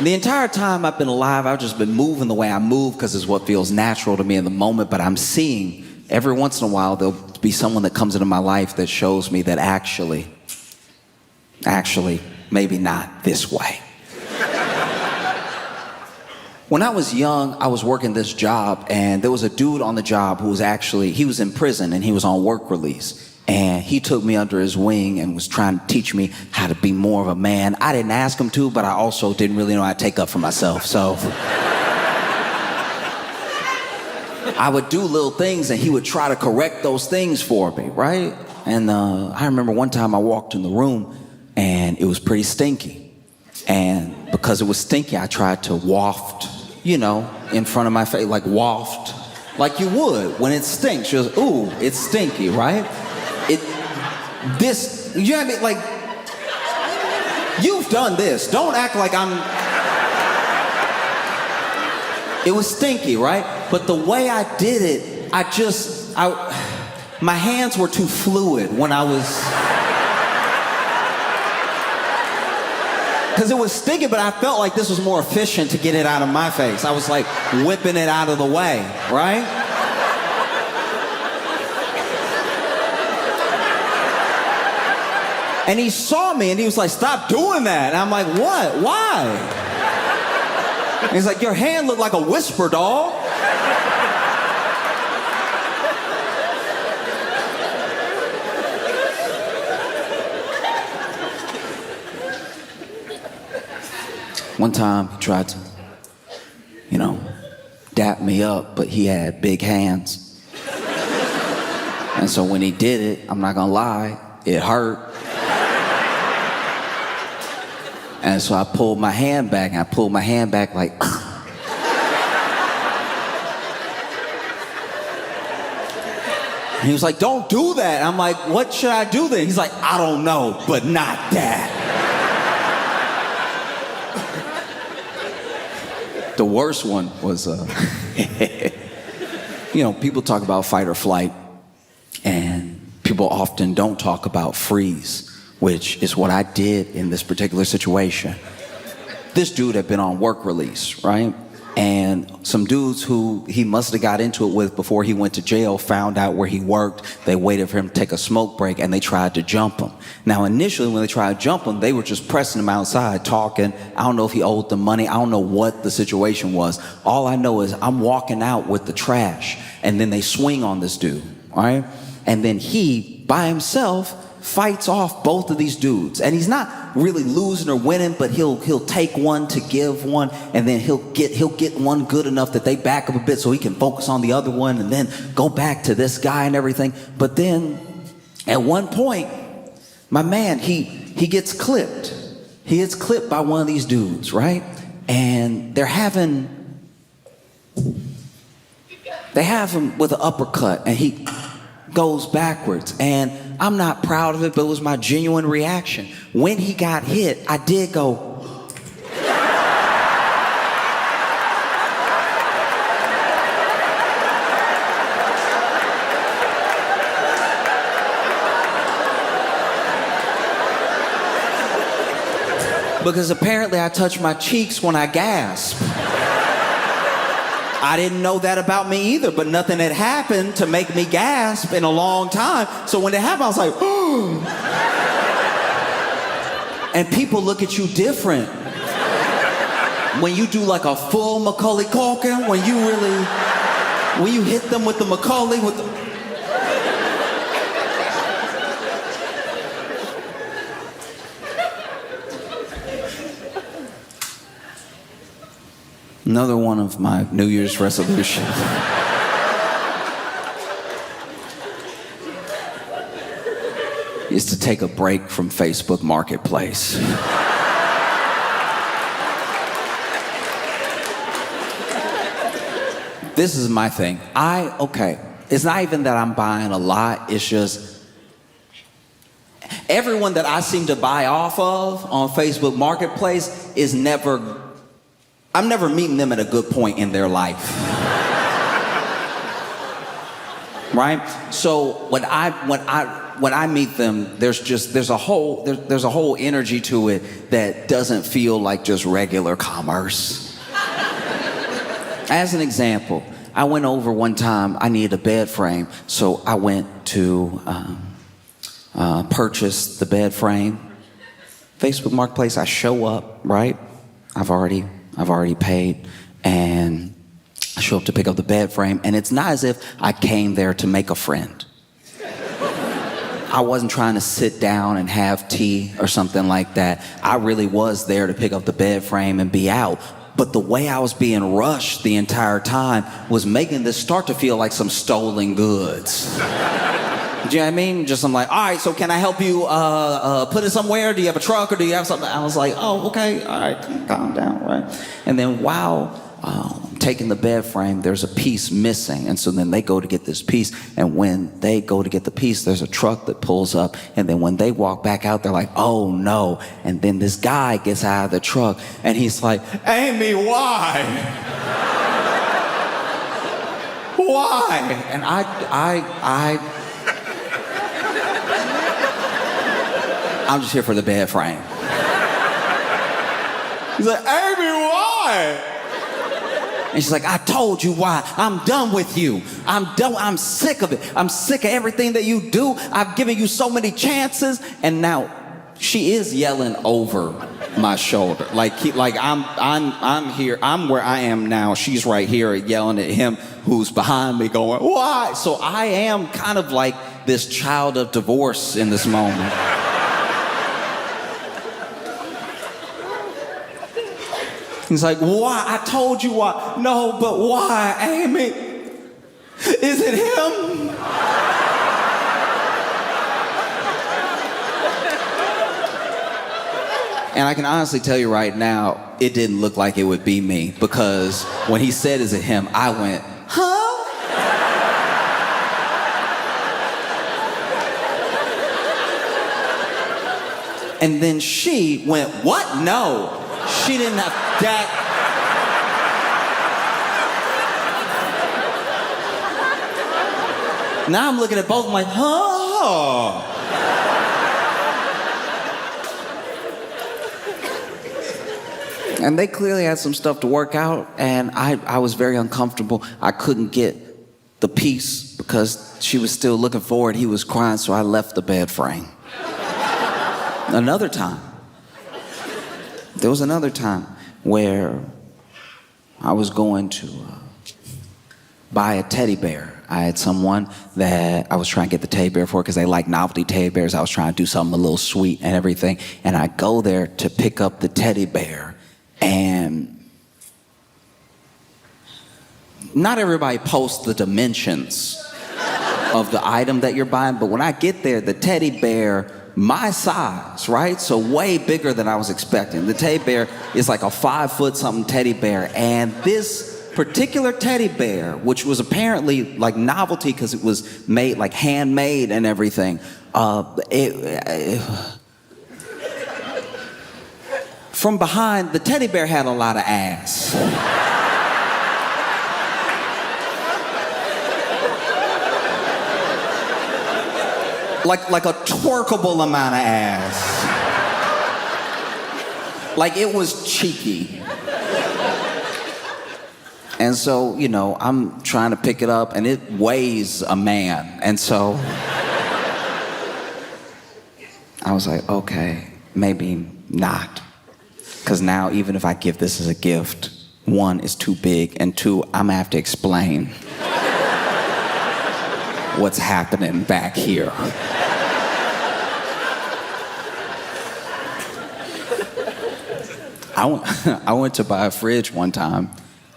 The entire time I've been alive, I've just been moving the way I move because it's what feels natural to me in the moment, but I'm seeing every once in a while there'll be someone that comes into my life that shows me that actually, maybe not this way. When I was young, I was working this job, and there was a dude on the job who was he was in prison, and he was on work release. And he took me under his wing and was trying to teach me how to be more of a man. I didn't ask him to, but I also didn't really know how to take up for myself, so... I would do little things, and he would try to correct those things for me, right? And I remember one time I walked in the room, and it was pretty stinky. And because it was stinky, I tried to waft, in front of my face, like waft, like you would when it stinks. You're like, ooh, it's stinky, right? You know what I mean? Like, You've done this. Don't act like I'm... It was stinky, right? But the way I did it, my hands were too fluid when I was... Because it was stinky, but I felt like this was more efficient to get it out of my face. I was like whipping it out of the way, right? And he saw me and he was like, stop doing that. And I'm like, what? Why? And he's like, your hand looked like a whisper, dog. One time he tried to, dap me up, but he had big hands. And so when he did it, I'm not gonna lie, it hurt. And so I pulled my hand back, and I pulled my hand back like, And he was like, don't do that. I'm like, what should I do then? He's like, I don't know, but not that. The worst one was, people talk about fight or flight, and people often don't talk about freeze, which is what I did in this particular situation. This dude had been on work release, right? And some dudes who he must have got into it with before he went to jail found out where he worked. They waited for him to take a smoke break, and they tried to jump him. Now, initially, when they tried to jump him, they were just pressing him outside, talking. I don't know if he owed them money. I don't know what the situation was. All I know is I'm walking out with the trash, and then they swing on this dude, all right? And then he, by himself, fights off both of these dudes. And he's not really losing or winning, but he'll take one to give one, and then he'll get one good enough that they back up a bit so he can focus on the other one and then go back to this guy and everything. But then at one point, my man, he gets clipped. He gets clipped by one of these dudes, right? And they have him with an uppercut, and he goes backwards. And I'm not proud of it, but it was my genuine reaction. When he got hit, I did go. Because apparently I touch my cheeks when I gasp. I didn't know that about me either, but nothing had happened to make me gasp in a long time. So when it happened, I was like, oh. And people look at you different. When you do like a full Macaulay Culkin, when you hit them with the Macaulay, Another one of my New Year's resolutions is to take a break from Facebook Marketplace. This is my thing. It's not even that I'm buying a lot, it's just everyone that I seem to buy off of on Facebook Marketplace I'm never meeting them at a good point in their life. Right? So when I meet them, there's a whole energy to it that doesn't feel like just regular commerce. As an example, I went over one time, I needed a bed frame, so I went to purchase the bed frame. Facebook Marketplace, I show up, right? I've already paid, and I show up to pick up the bed frame, and it's not as if I came there to make a friend. I wasn't trying to sit down and have tea or something like that. I really was there to pick up the bed frame and be out. But the way I was being rushed the entire time was making this start to feel like some stolen goods. Do you know what I mean? I'm like, all right, so can I help you put it somewhere? Do you have a truck or do you have something? I was like, oh, okay, all right, calm down, right? And then while taking the bed frame, there's a piece missing. And so then they go to get this piece. And when they go to get the piece, there's a truck that pulls up. And then when they walk back out, they're like, oh no. And then this guy gets out of the truck and he's like, Amy, why? Why? And I'm just here for the bed frame. He's like, Amy, why? And she's like, I told you why. I'm done with you. I'm done. I'm sick of it. I'm sick of everything that you do. I've given you so many chances. And now she is yelling over my shoulder. Like I'm here. I'm where I am now. She's right here yelling at him who's behind me going, why? So I am kind of like this child of divorce in this moment. He's like, why? I told you why. No, but why, Amy? Is it him? And I can honestly tell you right now, it didn't look like it would be me, because when he said, is it him? I went, huh? And then she went, what? No. She didn't have that. Now I'm looking at both of them like, huh? And they clearly had some stuff to work out, and I was very uncomfortable. I couldn't get the piece because she was still looking for it. He was crying, so I left the bed frame. There was another time where I was going to buy a teddy bear. I had someone that I was trying to get the teddy bear for because they like novelty teddy bears. I was trying to do something a little sweet and everything. And I go there to pick up the teddy bear. And not everybody posts the dimensions of the item that you're buying. But when I get there, the teddy bear, my size, right? So way bigger than I was expecting. The teddy bear is like a 5-foot-something teddy bear. And this particular teddy bear, which was apparently like novelty because it was made like handmade and everything, from behind, the teddy bear had a lot of ass. Like a twerkable amount of ass. Like it was cheeky. And so, you know, I'm trying to pick it up and it weighs a man. And so I was like, okay, maybe not. Because now even if I give this as a gift, 1, it's too big, and 2, I'm gonna have to explain what's happening back here. I went to buy a fridge one time,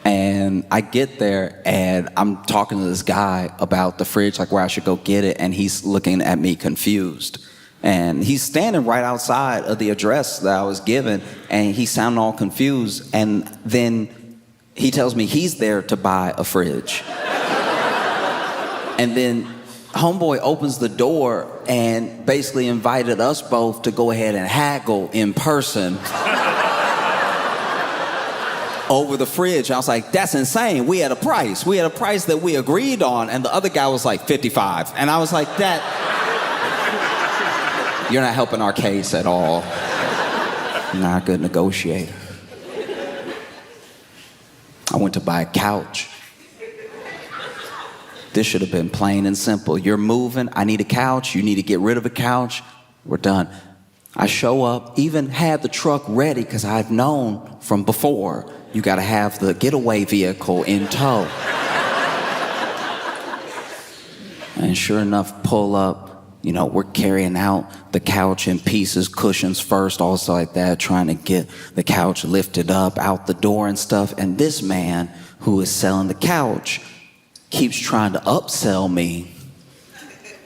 and I get there and I'm talking to this guy about the fridge, like where I should go get it, and he's looking at me confused. And he's standing right outside of the address that I was given, and he sounded all confused, and then he tells me he's there to buy a fridge. And then homeboy opens the door and basically invited us both to go ahead and haggle in person over the fridge. I was like, that's insane. We had a price. We had a price that we agreed on, and the other guy was like 55. And I was like, you're not helping our case at all. You're not a good negotiator. I went to buy a couch. This should have been plain and simple. You're moving, I need a couch, you need to get rid of a couch, we're done. I show up, even had the truck ready because I've known from before, you gotta have the getaway vehicle in tow. And sure enough, pull up, you know, we're carrying out the couch in pieces, cushions first, also like that, trying to get the couch lifted up out the door and stuff. And this man who is selling the couch keeps trying to upsell me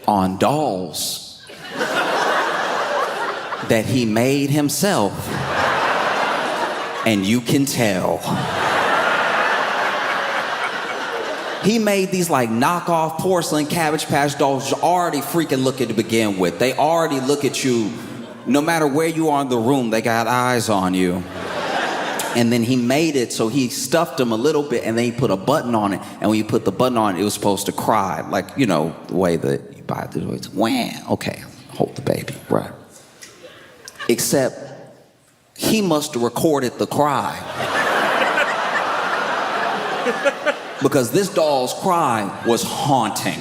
on dolls that he made himself. And you can tell He made these like knockoff porcelain Cabbage Patch dolls already freaking looking to begin with. They already look at you, no matter where you are in the room, they got eyes on you. And then he made it so he stuffed them a little bit and then he put a button on it. And when you put the button on it, it was supposed to cry. Like, you know, the way that you buy the toys. Wham! Okay, hold the baby, right. Except he must have recorded the cry. Because this doll's cry was haunting.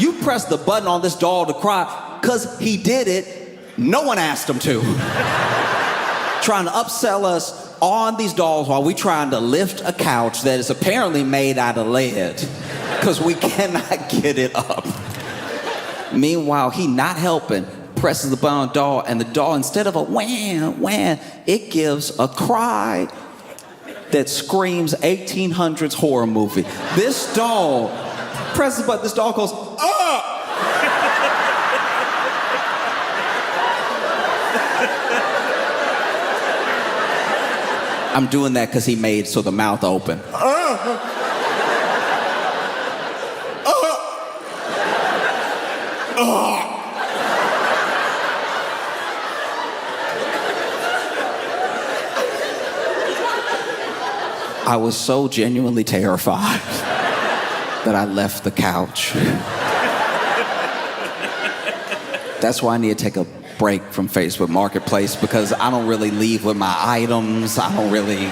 You press the button on this doll to cry because he did it, no one asked him to. Trying to upsell us on these dolls while we trying to lift a couch that is apparently made out of lead because we cannot get it up. Meanwhile, he not helping, presses the button on the doll, and the doll, instead of a wham, wham, it gives a cry that screams 1800s horror movie. This doll presses the button, this doll goes, ah! I'm doing that because he made so the mouth open. I was so genuinely terrified that I left the couch. That's why I need to take a break from Facebook Marketplace because I don't really leave with my items. I don't really...